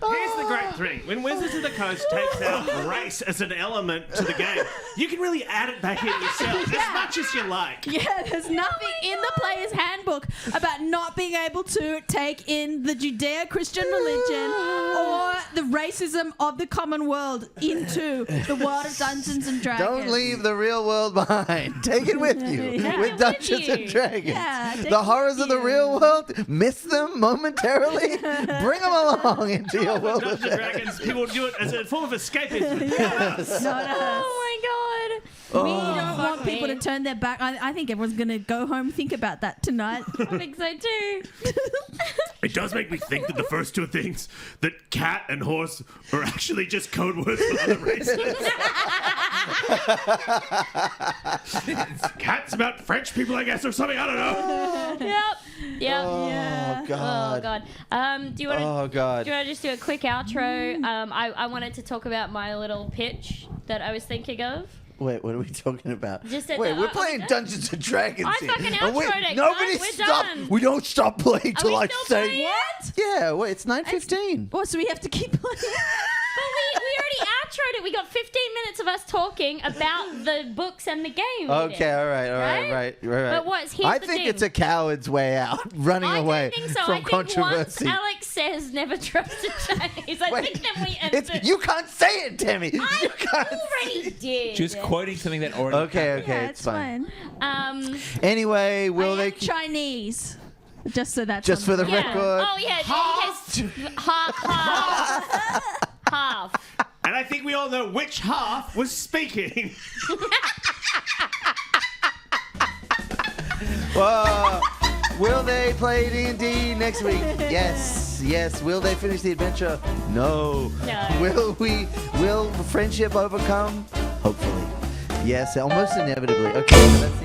Here's the great thing. When Wizards of the Coast takes out race as an element to the game, you can really add it back in yourself as much as you like. Yeah, there's nothing in the player's handbook about not being able to take in the Judeo-Christian religion or the racism of the common world into the world of Dungeons and Dragons. Don't leave the real world behind. Take it with you. Yeah. With Dungeons and Dragons. Yeah, take the it horrors with of the you. real world, miss them momentarily. Bring them along into your world of Dungeons and Dragons, people do it as a form of escapism. Oh my god. We don't want people to turn their back. I think everyone's going to go home and think about that tonight. I think so too. It does make me think that the first 2 things, that cat and horse, are actually just code words for other races. Cat's about French people, I guess, or something. I don't know. Yep. Oh, Oh God. god. Do you want to? Oh, God. Do you want to just do a quick outro? I wanted to talk about my little pitch that I was thinking of. Wait, what are we talking about? Just said Wait, that- we're are playing we done? Dungeons and Dragons I here. fucking And outroed it, nobody guys. We're stop. done. We don't stop playing Are till we I still say. playing? What? Yeah, wait, it's 9:15. Oh, so we have to keep playing. But we already outroed it. We got 15 minutes of us talking about the books and the game. Okay, all right. Right? But here's I the think thing. it's a coward's way out, running I away don't think so. from I think controversy. once Alex says never trust a Chinese, I think then we end it. You can't say it, Tammy. You I can't. already did. Just quoting something that already. Okay, Yeah, it's fine. I Anyway, will they? am Chinese. Just so that's Just on for the yeah. record. Oh yeah, half. And I think we all know which half was speaking. Will they play D&D next week? Yes. Will they finish the adventure? No. Will friendship overcome? Hopefully. Yes, almost inevitably. Okay, so that's